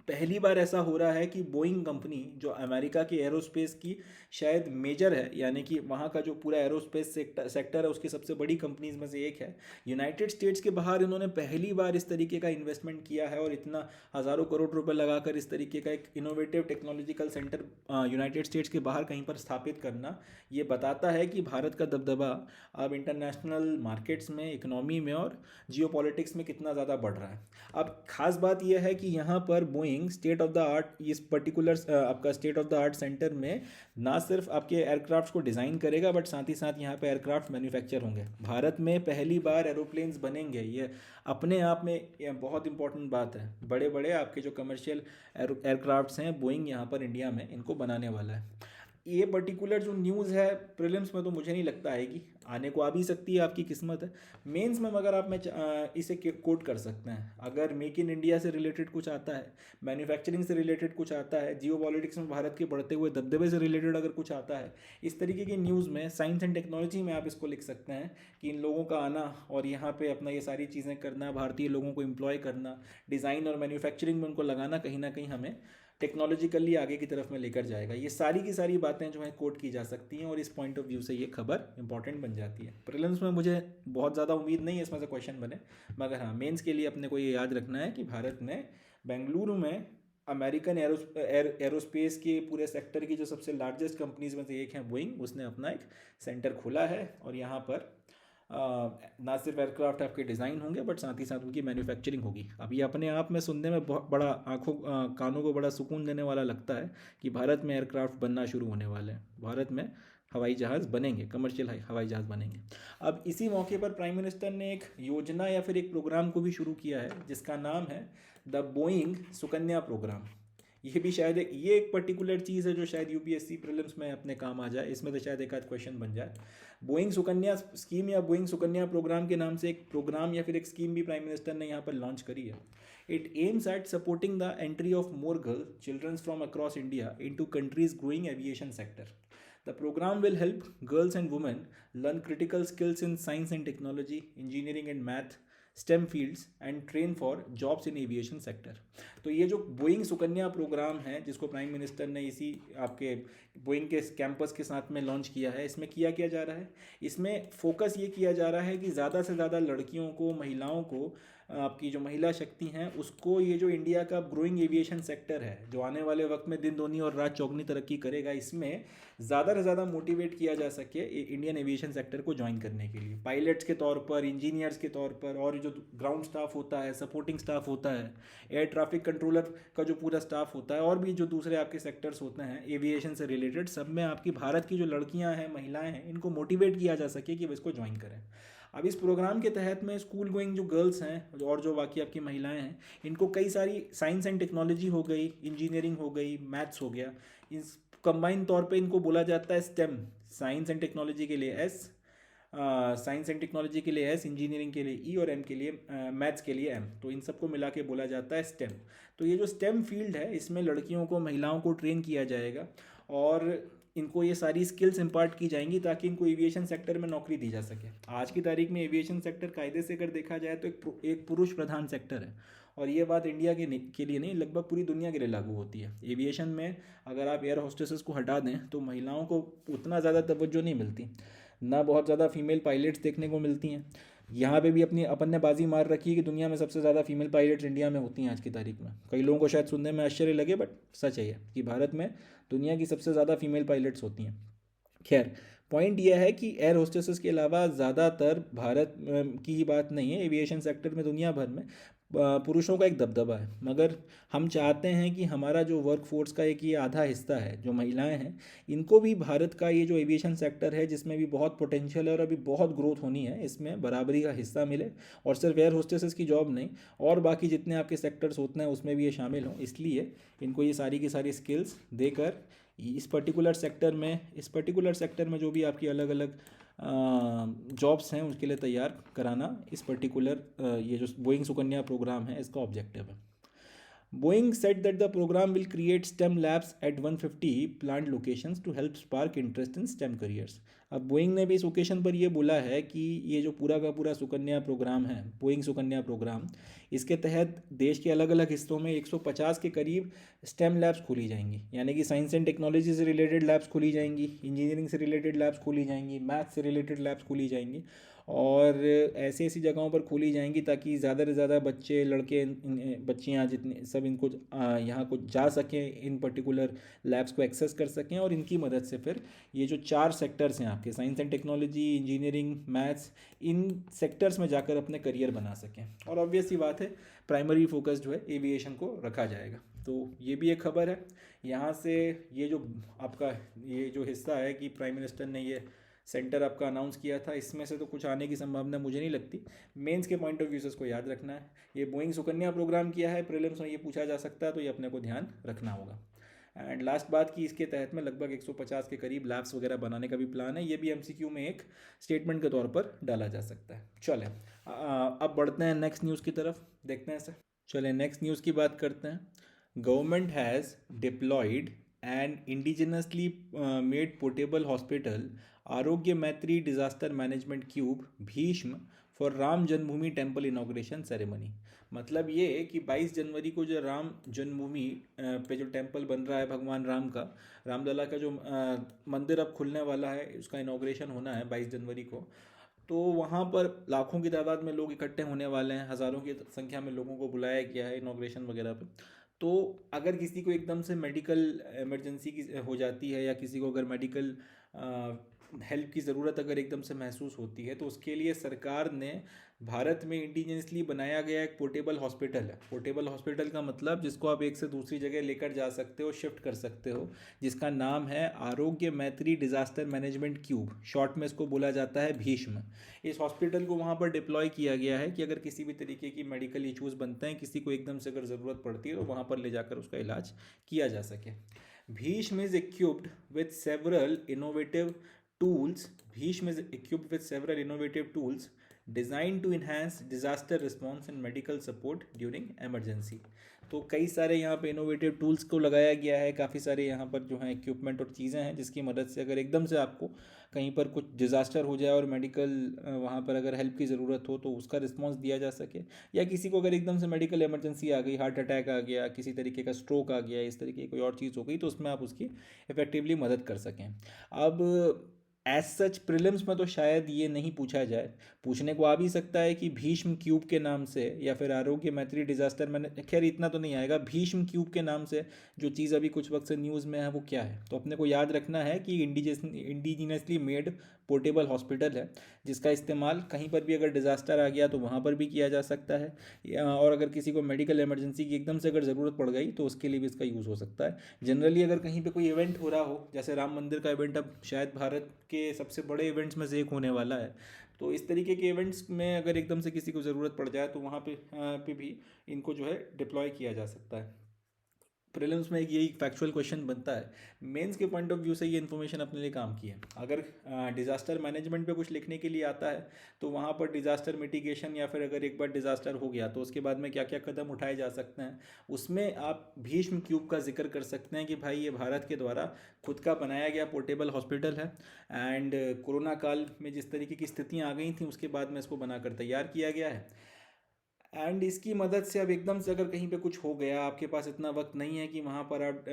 पहली बार ऐसा हो रहा है कि बोइंग कंपनी जो अमेरिका की एरोस्पेस की शायद मेजर है, यानी कि वहाँ का जो पूरा एरोस्पेस सेक्टर है उसकी सबसे बड़ी कंपनीज में से एक है। यूनाइटेड स्टेट्स के बाहर इन्होंने पहली बार इस तरीके का इन्वेस्टमेंट किया है और इतना हज़ारों करोड़ रुपए लगाकर इस तरीके का एक innovative technological centre United states के बाहर कहीं पर स्थापित करना, ये बताता है कि भारत का दबदबा अब इंटरनेशनल मार्केट्स में, इकोनॉमी में और जियोपॉलिटिक्स में कितना ज़्यादा बढ़ रहा है। अब खास बात यह है कि यहाँ पर Boeing state of the art, इस पर्टिकुलर आपका state of the art centre में ना सिर्फ आपके एयरक्राफ्ट को डिज़ाइन करेगा बट साथ ही साथ यहाँ पे एयरक्राफ्ट मैन्युफैक्चर होंगे। भारत में पहली बार एरोप्लेन्स बनेंगे, ये अपने आप में ये बहुत इंपॉर्टेंट बात है। बड़े बड़े आपके जो कमर्शियल एयरक्राफ्ट्स हैं, बोइंग यहाँ पर इंडिया में इनको बनाने वाला है। ये पर्टिकुलर जो न्यूज़ है प्रीलिम्स में तो मुझे नहीं लगता आएगी, आने को आ भी सकती है, आपकी किस्मत है। मेंस में मगर आप इसे कोट कर सकते हैं। अगर मेक इन इंडिया से रिलेटेड कुछ आता है, मैन्युफैक्चरिंग से रिलेटेड कुछ आता है, जियोपॉलिटिक्स में भारत के बढ़ते हुए दबदबे से रिलेटेड अगर कुछ आता है, इस तरीके की न्यूज़ में साइंस एंड टेक्नोलॉजी में आप इसको लिख सकते हैं कि इन लोगों का आना और यहाँ पे अपना ये सारी चीज़ें करना, भारतीय लोगों को एम्प्लॉय करना, डिज़ाइन और मैन्युफैक्चरिंग में उनको लगाना कहीं ना कहीं हमें टेक्नोलॉजिकली आगे की तरफ में लेकर जाएगा। ये सारी की सारी बातें जो हैं कोट की जा सकती हैं और इस पॉइंट ऑफ व्यू से ये खबर इंपॉर्टेंट बन जाती है। प्रीलिम्स में मुझे बहुत ज़्यादा उम्मीद नहीं है इसमें से क्वेश्चन बने, मगर हाँ मेंस के लिए अपने को ये याद रखना है कि भारत ने बेंगलुरु में अमेरिकन एरोस्पेस के पूरे सेक्टर की जो सबसे लार्जेस्ट कंपनीज में से एक है बोइंग, उसने अपना एक सेंटर खोला है और यहाँ पर ना सिर्फ एयरक्राफ्ट आपके डिज़ाइन होंगे बट साथ ही साथ उनकी मैन्युफैक्चरिंग होगी। अब ये अपने आप में सुनने में बहुत बड़ा कानों को बड़ा सुकून देने वाला लगता है कि भारत में एयरक्राफ्ट बनना शुरू होने वाले हैं, भारत में हवाई जहाज़ बनेंगे, कमर्शियल हवाई जहाज़ बनेंगे। अब इसी मौके पर प्राइम मिनिस्टर ने एक योजना या फिर एक प्रोग्राम को भी शुरू किया है जिसका नाम है द बोइंग सुकन्या प्रोग्राम। ये भी शायद ये एक पर्टिकुलर चीज़ है जो शायद यूपीएससी प्रीलिम्स में अपने काम आ जाए, इसमें तो शायद एक आध क्वेश्चन बन जाए। बोइंग सुकन्या स्कीम या बोइंग सुकन्या प्रोग्राम के नाम से एक प्रोग्राम या फिर एक स्कीम भी प्राइम मिनिस्टर ने यहाँ पर लॉन्च करी है। It aims at supporting the entry of more girl childrens from across India into country's growing aviation sector. The program will help girls and women learn critical skills in science and technology, engineering and math, STEM fields and train for jobs in aviation sector। तो ये जो बोइंग सुकन्या प्रोग्राम है जिसको प्राइम मिनिस्टर ने इसी आपके बोइंग के कैंपस के साथ में लॉन्च किया है, इसमें किया जा रहा है, इसमें फोकस ये किया जा रहा है कि ज़्यादा से ज़्यादा लड़कियों को, महिलाओं को आपकी जो महिला शक्ति हैं उसको, ये जो इंडिया का ग्रोइंग एविएशन सेक्टर है जो आने वाले वक्त में दिन दूनी और रात चौगनी तरक्की करेगा, इसमें ज़्यादा से ज़्यादा मोटिवेट किया जा सके इंडियन एविएशन सेक्टर को ज्वाइन करने के लिए, पायलट्स के तौर पर, इंजीनियर्स के तौर पर, और जो ग्राउंड स्टाफ होता है, सपोर्टिंग स्टाफ होता है, एयर ट्रैफिक कंट्रोलर का जो पूरा स्टाफ होता है, और भी जो दूसरे आपके सेक्टर्स होते हैं एविएशन से रिलेटेड, सब में आपकी भारत की जो लड़कियां हैं, महिलाएं हैं, इनको मोटिवेट किया जा सके कि वो इसको ज्वाइन करें। अब इस प्रोग्राम के तहत में स्कूल गोइंग जो गर्ल्स हैं और जो बाकी आपकी महिलाएं हैं, इनको कई सारी साइंस एंड टेक्नोलॉजी हो गई, इंजीनियरिंग हो गई, मैथ्स हो गया, इस कंबाइन तौर पे इनको बोला जाता है स्टेम। साइंस एंड टेक्नोलॉजी के लिए एस, साइंस एंड टेक्नोलॉजी के लिए एस, इंजीनियरिंग के लिए ई, और एम के लिए मैथ्स के लिए एम, तो इन सबको मिला के बोला जाता है स्टेम। तो ये जो स्टेम फील्ड है, इसमें लड़कियों को, महिलाओं को ट्रेन किया जाएगा और इनको ये सारी स्किल्स इंपार्ट की जाएंगी ताकि इनको एविएशन सेक्टर में नौकरी दी जा सके। आज की तारीख में एविएशन सेक्टर कायदे से अगर देखा जाए तो एक पुरुष प्रधान सेक्टर है, और ये बात इंडिया के लिए नहीं, लगभग पूरी दुनिया के लिए लागू होती है। एविएशन में अगर आप एयर होस्टेसेस को हटा दें तो महिलाओं को उतना ज़्यादा तवज्जो नहीं मिलती, ना बहुत ज़्यादा फीमेल पायलट्स देखने को मिलती हैं। यहाँ पे भी अपन ने बाजी मार रखी है कि दुनिया में सबसे ज़्यादा फीमेल पायलट्स इंडिया में होती हैं आज की तारीख में। कई लोगों को शायद सुनने में आश्चर्य लगे, बट सच है ये कि भारत में दुनिया की सबसे ज़्यादा फीमेल पायलट्स होती हैं। खैर, पॉइंट यह है कि एयर होस्टेसेस के अलावा ज़्यादातर भारत की ही बात नहीं है, एविएशन सेक्टर में दुनिया भर में पुरुषों का एक दबदबा है। मगर हम चाहते हैं कि हमारा जो वर्क फोर्स का एक ये आधा हिस्सा है, जो महिलाएं हैं, इनको भी भारत का ये जो एविएशन सेक्टर है जिसमें भी बहुत पोटेंशियल है और अभी बहुत ग्रोथ होनी है, इसमें बराबरी का हिस्सा मिले। और सिर्फ एयर होस्टेसेस की जॉब नहीं, और बाकी जितने आपके सेक्टर्स होते हैं उसमें भी ये शामिल हों, इसलिए इनको ये सारी की सारी स्किल्स देकर इस पर्टिकुलर सेक्टर में जो भी आपकी अलग अलग जॉब्स हैं उसके लिए तैयार कराना इस पर्टिकुलर ये जो बोइंग सुकन्या प्रोग्राम है इसका ऑब्जेक्टिव है। Boeing said that the program will create STEM labs at 150 planned locations to help spark interest in STEM careers. अब बोइंग ने भी इस ओकेशन पर ये बोला है कि ये जो पूरा का पूरा सुकन्या प्रोग्राम है, बोइंग सुकन्या प्रोग्राम, इसके तहत देश के अलग अलग हिस्सों में 150 के करीब स्टेम लैब्स खोली जाएंगी, यानी कि साइंस एंड टेक्नोलॉजी से रिलेटेड लैब्स खोली जाएंगी, इंजीनियरिंग से रिलेटेड लैब्स खोली जाएंगी, मैथ्स से रिलेटेड लैब्स खोली जाएंगी, और ऐसी ऐसी जगहों पर खोली जाएंगी ताकि ज़्यादा से ज़्यादा बच्चे, लड़के, बच्चियाँ, जितने सब इनको यहाँ को जा सकें, इन पर्टिकुलर लैब्स को एक्सेस कर सकें, और इनकी मदद से फिर ये जो 4 सेक्टर्स हैं आपके, science and technology, engineering, maths, in sectors में जाकर अपने करियर बना सकें। और ऑब्वियस सी बात है, प्राइमरी फोकस जो है एविएशन को रखा जाएगा। तो ये भी एक खबर है यहाँ से। ये जो आपका ये जो हिस्सा है कि प्राइम मिनिस्टर ने ये सेंटर आपका अनाउंस किया था, इसमें से तो कुछ आने की संभावना मुझे नहीं लगती। मेंस के पॉइंट ऑफ व्यू से इसको याद रखना है। ये बोइंग सुकन्या प्रोग्राम किया है, प्रीलिम्स में ये पूछा जा सकता है, तो ये अपने को ध्यान रखना होगा। एंड लास्ट बात की, इसके तहत में लगभग 150 के करीब लैब्स वगैरह बनाने का भी प्लान है। ये भी एमसीक्यू में एक स्टेटमेंट के तौर पर डाला जा सकता है। चलें अब बढ़ते हैं नेक्स्ट न्यूज़ की तरफ, देखते हैं सर। चलें नेक्स्ट न्यूज़ की बात करते हैं। Government has deployed an indigenously made portable hospital Arogya Maitri disaster management cube BHISHM for Ram Janmabhoomi temple inauguration ceremony. मतलब ये कि 22 जनवरी को जो राम जन्मभूमि पे जो टेम्पल बन रहा है भगवान राम का, रामलला का जो मंदिर अब खुलने वाला है, उसका इनॉग्रेशन होना है 22 जनवरी को। तो वहाँ पर लाखों की तादाद में लोग इकट्ठे होने वाले हैं, हज़ारों की संख्या में लोगों को बुलाया गया है इनॉग्रेशन वगैरह पे। तो अगर किसी को एकदम से मेडिकल इमरजेंसी की हो जाती है, या किसी को अगर मेडिकल हेल्प की ज़रूरत अगर एकदम से महसूस होती है, तो उसके लिए सरकार ने भारत में इंडिजिनसली बनाया गया एक पोर्टेबल हॉस्पिटल है। पोर्टेबल हॉस्पिटल का मतलब जिसको आप एक से दूसरी जगह लेकर जा सकते हो, शिफ्ट कर सकते हो, जिसका नाम है आरोग्य Maitri disaster management cube, short में इसको बोला जाता है भीष्म। इस हॉस्पिटल को वहाँ पर डिप्लॉय किया गया है कि अगर किसी भी तरीके की मेडिकल इश्यूज़ बनते हैं, किसी को एकदम से अगर ज़रूरत पड़ती है, तो वहाँ पर ले जाकर उसका इलाज किया जा सके। Bhishma is equipped with several innovative tools. Bhishma is equipped with several innovative tools designed to enhance disaster response and medical support during emergency. तो कई सारे यहाँ पे इनोवेटिव टूल्स को लगाया गया है, काफ़ी सारे यहाँ पर जो हैं इक्विपमेंट और चीज़ें हैं जिसकी मदद से अगर एकदम से आपको कहीं पर कुछ डिज़ास्टर हो जाए और मेडिकल वहाँ पर अगर हेल्प की ज़रूरत हो तो उसका रिस्पॉन्स दिया जा सके, या किसी को अगर एकदम से मेडिकल इमरजेंसी आ गई, हार्ट अटैक आ गया, किसी तरीके का स्ट्रोक आ गया, इस तरीके की कोई और चीज़ हो गई, तो उसमें आप उसकी इफ़ेक्टिवली मदद कर सकें। अब एज सच प्रीलिम्स में तो शायद ये नहीं पूछा जाए। पूछने को आ भी सकता है कि भीष्म क्यूब के नाम से या फिर आरोग्य मैत्री डिजास्टर, मैंने खैर इतना तो नहीं आएगा। भीष्म क्यूब के नाम से जो चीज़ अभी कुछ वक्त से न्यूज़ में है वो क्या है, तो अपने को याद रखना है कि इंडिजिनसली मेड पोर्टेबल हॉस्पिटल है, जिसका इस्तेमाल कहीं पर भी अगर डिज़ास्टर आ गया तो वहाँ पर भी किया जा सकता है, और अगर किसी को मेडिकल इमरजेंसी की एकदम से अगर ज़रूरत पड़ गई तो उसके लिए भी इसका यूज़ हो सकता है। जनरली अगर कहीं पे कोई इवेंट हो रहा हो, जैसे राम मंदिर का इवेंट अब शायद भारत के सबसे बड़े इवेंट्स में से एक होने वाला है, तो इस तरीके के इवेंट्स में अगर एकदम से किसी को ज़रूरत पड़ जाए तो वहाँ पे भी इनको जो है डिप्लॉय किया जा सकता है। प्रीलिम्स में एक यही फैक्चुअल क्वेश्चन बनता है। मेंस के पॉइंट ऑफ व्यू से ये इन्फॉर्मेशन अपने लिए काम की है। अगर डिज़ास्टर मैनेजमेंट पे कुछ लिखने के लिए आता है तो वहाँ पर डिज़ास्टर मिटिगेशन, या फिर अगर एक बार डिज़ास्टर हो गया तो उसके बाद में क्या क्या कदम उठाए जा सकते हैं, उसमें आप भीष्म क्यूब का जिक्र कर सकते हैं कि भाई ये भारत के द्वारा खुद का बनाया गया पोर्टेबल हॉस्पिटल है, एंड कोरोना काल में जिस तरीके की स्थितियाँ आ गई थी उसके बाद में इसको बनाकर तैयार किया गया है। एंड इसकी मदद से अब एकदम से अगर कहीं पे कुछ हो गया, आपके पास इतना वक्त नहीं है कि वहाँ पर आप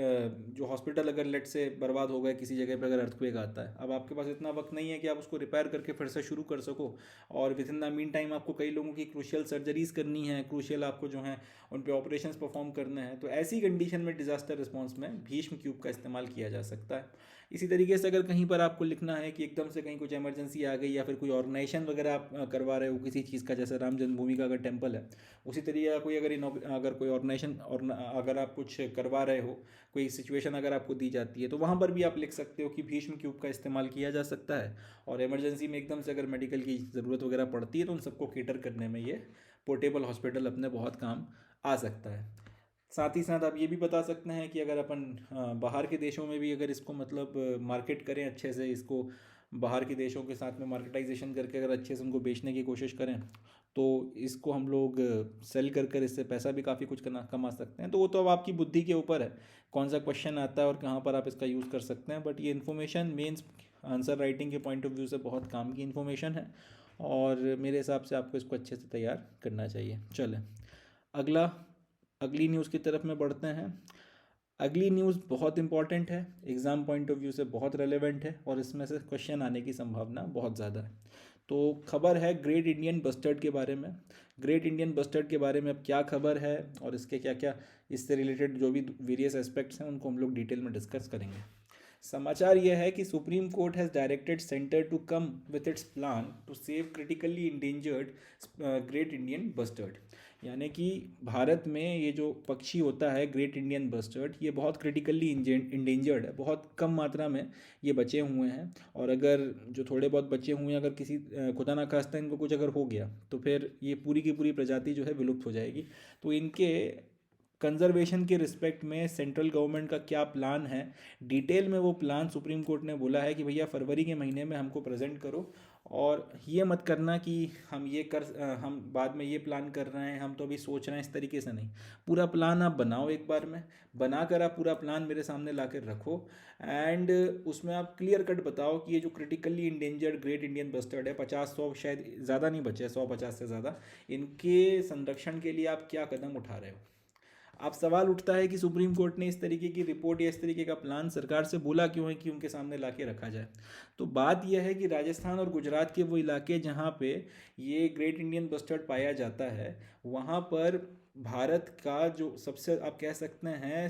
जो हॉस्पिटल अगर लेट से बर्बाद हो गया किसी जगह पे, अगर अर्थक्वेक आता है, अब आपके पास इतना वक्त नहीं है कि आप उसको रिपेयर करके फिर से शुरू कर सको, और with in the mean time आपको कई लोगों की क्रूशियल सर्जरीज करनी है, क्रूशियल आपको जो है उन पे ऑपरेशंस परफॉर्म करने हैं। तो ऐसी कंडीशन में डिजास्टर रिस्पॉन्स में भीष्म क्यूब का इस्तेमाल किया जा सकता है। इसी तरीके से अगर कहीं पर आपको लिखना है कि एकदम से कहीं कुछ इमरजेंसी आ गई, या फिर कोई ऑर्गेनाइजेशन वगैरह आप करवा रहे हो किसी चीज़ का, जैसे राम जन्मभूमि का अगर टेम्पल है, उसी तरीके का कोई अगर कोई ऑर्गेनाइजेशन, और अगर आप कुछ करवा रहे हो, कोई सिचुएशन अगर आपको दी जाती है, तो वहाँ पर भी आप लिख सकते हो कि भीष्म क्यूब का इस्तेमाल किया जा सकता है, और इमरजेंसी में एकदम से अगर मेडिकल की ज़रूरत वगैरह पड़ती है तो उन सबको केटर करने में ये पोर्टेबल हॉस्पिटल अपने बहुत काम आ सकता है। साथ ही साथ आप ये भी बता सकते हैं कि अगर अपन बाहर के देशों में भी अगर इसको मतलब मार्केट करें अच्छे से, इसको बाहर के देशों के साथ में मार्केटाइजेशन करके अगर अच्छे से उनको बेचने की कोशिश करें, तो इसको हम लोग सेल कर कर इससे पैसा भी काफ़ी कुछ कमा सकते हैं। तो वो तो अब आपकी बुद्धि के ऊपर है कौन सा क्वेश्चन आता है और कहाँ पर आप इसका यूज़ कर सकते हैं, बट ये इन्फॉर्मेशन मेंस आंसर राइटिंग के पॉइंट ऑफ व्यू से बहुत काम की इन्फॉर्मेशन है, और मेरे हिसाब से आपको इसको अच्छे से तैयार करना चाहिए। चलें, अगला अगली न्यूज़ की तरफ में बढ़ते हैं। अगली न्यूज़ बहुत इंपॉर्टेंट है, एग्ज़ाम पॉइंट ऑफ व्यू से बहुत रेलेवेंट है, और इसमें से क्वेश्चन आने की संभावना बहुत ज़्यादा है। तो खबर है ग्रेट इंडियन बस्टर्ड के बारे में। ग्रेट इंडियन बस्टर्ड के बारे में अब क्या खबर है, और इसके क्या क्या इससे रिलेटेड जो भी वेरियस एस्पेक्ट्स हैं उनको हम लोग डिटेल में डिस्कस करेंगे। समाचार यह है कि supreme court has directed centre to come with its plan to save critically endangered great Indian bustard. यानी कि भारत में ये जो पक्षी होता है ग्रेट इंडियन बस्टर्ड, ये बहुत क्रिटिकली इंडेंजर्ड है, बहुत कम मात्रा में ये बचे हुए हैं, और अगर जो थोड़े बहुत बचे हुए हैं, अगर किसी खुदा ना खास्ता इनको कुछ अगर हो गया तो फिर ये पूरी की पूरी प्रजाति जो है विलुप्त हो जाएगी। तो इनके कंजर्वेशन के रिस्पेक्ट में सेंट्रल गवर्नमेंट का क्या प्लान है, डिटेल में वो प्लान सुप्रीम कोर्ट ने बोला है कि भैया फरवरी के महीने में हमको प्रेजेंट करो, और ये मत करना कि हम बाद में ये प्लान कर रहे हैं, हम तो अभी सोच रहे हैं, इस तरीके से नहीं। पूरा प्लान आप बनाओ, एक बार में बनाकर आप पूरा प्लान मेरे सामने ला कर रखो, एंड उसमें आप क्लियर कट बताओ कि ये जो critically endangered great Indian bustard है, 50-100 शायद ज़्यादा नहीं बचे, 150 से ज़्यादा, इनके संरक्षण के लिए आप क्या कदम उठा रहे हो। अब सवाल उठता है कि सुप्रीम कोर्ट ने इस तरीके की रिपोर्ट या इस तरीके का प्लान सरकार से बोला क्यों है कि उनके सामने ला के रखा जाए। तो बात यह है कि राजस्थान और गुजरात के वो इलाके जहाँ पे ये ग्रेट इंडियन बस्टर्ड पाया जाता है, वहाँ पर भारत का जो सबसे आप कह सकते हैं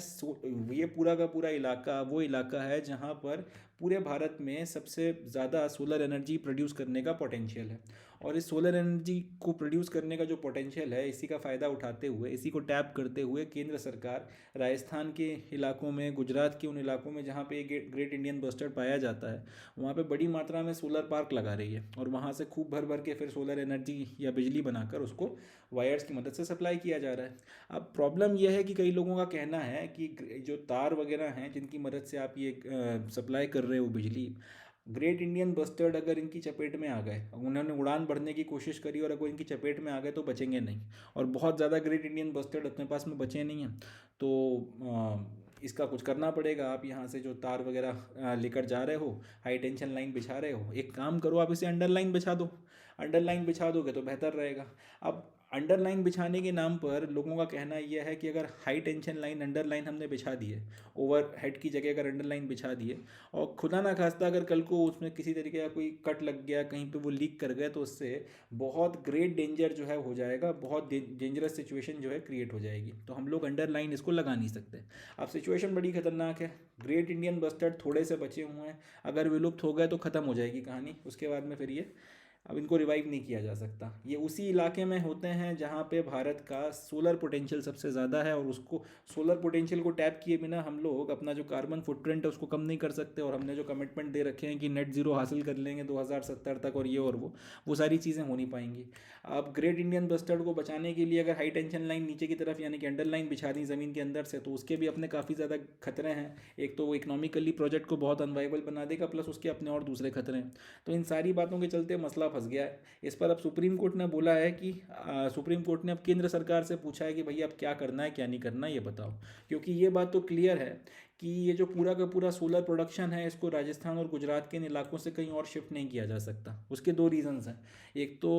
ये पूरा का पूरा इलाका वो इलाका है जहाँ पर पूरे भारत में सबसे ज़्यादा सोलर एनर्जी प्रोड्यूस करने का पोटेंशियल है, और इस सोलर एनर्जी को प्रोड्यूस करने का जो पोटेंशियल है, इसी का फ़ायदा उठाते हुए, इसी को टैप करते हुए केंद्र सरकार राजस्थान के इलाकों में, गुजरात के उन इलाकों में जहाँ पे ग्रेट इंडियन बस्टर्ड पाया जाता है, वहाँ पे बड़ी मात्रा में सोलर पार्क लगा रही है, और वहाँ से खूब भर भर के फिर सोलर एनर्जी या बिजली बनाकर उसको वायर्स की मदद से सप्लाई किया जा रहा है। अब प्रॉब्लम यह है कि कई लोगों का कहना है कि जो तार वगैरह हैं जिनकी मदद से आप ये सप्लाई कर रहे हो बिजली, ग्रेट इंडियन बस्टर्ड अगर इनकी चपेट में आ गए, उन्होंने उड़ान भरने की कोशिश करी और अगर इनकी चपेट में आ गए तो बचेंगे नहीं, और बहुत ज़्यादा ग्रेट इंडियन बस्टर्ड अपने पास में बचे नहीं हैं। तो इसका कुछ करना पड़ेगा। आप यहाँ से जो तार वगैरह लेकर जा रहे हो, हाई टेंशन लाइन बिछा रहे हो, एक काम करो, आप इसे अंडरलाइन बिछा दो। अंडरलाइन बिछा दोगे तो बेहतर रहेगा। अब अंडरलाइन बिछाने के नाम पर लोगों का कहना यह है कि अगर हाई टेंशन लाइन अंडरलाइन हमने बिछा दी है, ओवर हेड की जगह अगर अंडरलाइन बिछा दी है, और खुदा ना खास्ता अगर कल को उसमें किसी तरीके का कोई कट लग गया, कहीं पे वो लीक कर गया, तो उससे बहुत ग्रेट डेंजर जो है हो जाएगा, बहुत डेंजरस सिचुएशन जो है क्रिएट हो जाएगी। तो हम लोग अंडरलाइन इसको लगा नहीं सकते। अब सिचुएशन बड़ी खतरनाक है। ग्रेट इंडियन बस्टर्ड थोड़े से बचे हुए हैं, अगर विलुप्त हो गए तो ख़त्म हो जाएगी कहानी। उसके बाद में फिर ये अब इनको रिवाइव नहीं किया जा सकता। ये उसी इलाके में होते हैं जहाँ पे भारत का सोलर पोटेंशियल सबसे ज़्यादा है, और उसको सोलर पोटेंशियल को टैप किए बिना हम लोग अपना जो कार्बन फुटप्रिंट है उसको कम नहीं कर सकते। और हमने जो कमिटमेंट दे रखे हैं कि नेट ज़ीरो हासिल कर लेंगे 2070 तक, और ये और वो सारी चीज़ें हो नहीं पाएंगी। अब ग्रेट इंडियन बस्टर्ड को बचाने के लिए अगर हाई टेंशन लाइन नीचे की तरफ यानी कि अंडर लाइन बिछा दी ज़मीन के अंदर से, तो उसके भी अपने काफ़ी ज़्यादा खतरे हैं। एक तो वो इकोनॉमिकली प्रोजेक्ट को बहुत अनवाइबल बना देगा, प्लस उसके अपने और दूसरे खतरे हैं। तो इन सारी बातों के चलते मसला फंस गया है। इस पर अब सुप्रीम कोर्ट ने बोला है कि सुप्रीम कोर्ट ने अब केंद्र सरकार से पूछा है कि भैया अब क्या करना है क्या नहीं करना है ये बताओ। क्योंकि ये बात तो क्लियर है कि ये जो पूरा का पूरा सोलर प्रोडक्शन है इसको राजस्थान और गुजरात के इन इलाकों से कहीं और शिफ्ट नहीं किया जा सकता। उसके दो रीज़न्स हैं। एक तो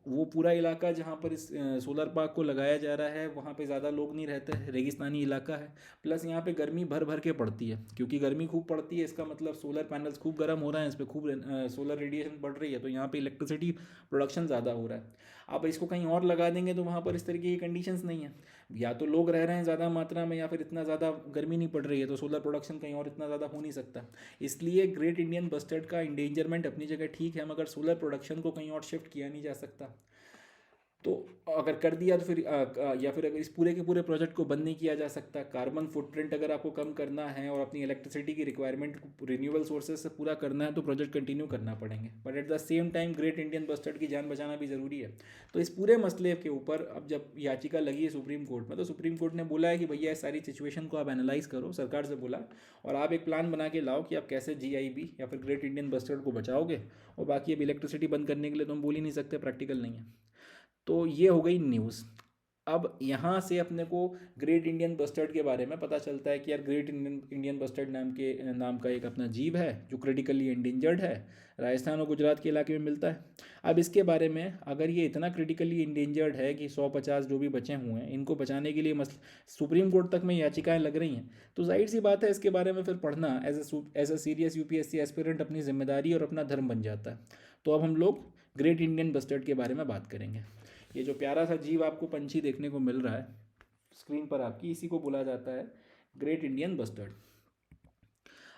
वो पूरा इलाका जहाँ पर इस सोलर पार्क को लगाया जा रहा है वहाँ पे ज़्यादा लोग नहीं रहते हैं, रेगिस्तानी इलाका है। प्लस यहाँ पे गर्मी भर भर के पड़ती है, क्योंकि गर्मी खूब पड़ती है इसका मतलब सोलर पैनल्स खूब गर्म हो रहे हैं, इस पर खूब सोलर रेडिएशन पड़ रही है, तो यहाँ पे इलेक्ट्रिसिटी प्रोडक्शन ज़्यादा हो रहा है। अब इसको कहीं और लगा देंगे तो वहाँ पर इस तरीके की कंडीशंस नहीं है, या तो लोग रह रहे हैं ज़्यादा मात्रा में, या फिर इतना ज़्यादा गर्मी नहीं पड़ रही है, तो सोलर प्रोडक्शन कहीं और इतना ज़्यादा हो नहीं सकता। इसलिए ग्रेट इंडियन बस्टर्ड का इंडेंजरमेंट अपनी जगह ठीक है, मगर सोलर प्रोडक्शन को कहीं और शिफ्ट किया नहीं जा सकता। तो अगर कर दिया तो फिर या फिर अगर इस पूरे के पूरे प्रोजेक्ट को बंद नहीं किया जा सकता। कार्बन फुटप्रिंट अगर आपको कम करना है और अपनी इलेक्ट्रिसिटी की रिक्वायरमेंट को रिन्यूएबल सोर्सेज से पूरा करना है तो प्रोजेक्ट कंटिन्यू करना पड़ेंगे, but at the same time great Indian bustard की जान बचाना भी ज़रूरी है। तो इस पूरे मसले के ऊपर अब जब याचिका लगी है सुप्रीम कोर्ट में, तो सुप्रीम कोर्ट ने बोला है कि भैया इस सारी सिचुएशन को आप एनालाइज करो, सरकार से बोला, और आप एक प्लान बना के लाओ कि आप कैसे GIB या फिर ग्रेट इंडियन बस्टर्ड को बचाओगे। और बाकी अब इलेक्ट्रिसिटी बंद करने के लिए तो हम बोल ही नहीं सकते, प्रैक्टिकल नहीं है। तो ये हो गई न्यूज़। अब यहाँ से अपने को ग्रेट इंडियन बस्टर्ड के बारे में पता चलता है कि यार ग्रेट इंडियन बस्टर्ड नाम का एक अपना जीव है जो क्रिटिकली इंडेंजर्ड है, राजस्थान और गुजरात के इलाके में मिलता है। अब इसके बारे में अगर ये इतना क्रिटिकली इंडेंजर्ड है कि 150 जो भी बचे हुए हैं इनको बचाने के लिए सुप्रीम कोर्ट तक में याचिकाएं लग रही हैं, तो जाहिर सी बात है इसके बारे में फिर पढ़ना as a serious UPSC aspirant अपनी जिम्मेदारी और अपना धर्म बन जाता है। तो अब हम लोग ग्रेट इंडियन बस्टर्ड के बारे में बात करेंगे। ये जो प्यारा सा जीव आपको पंछी देखने को मिल रहा है स्क्रीन पर आपकी, इसी को बोला जाता है ग्रेट इंडियन बस्टर्ड।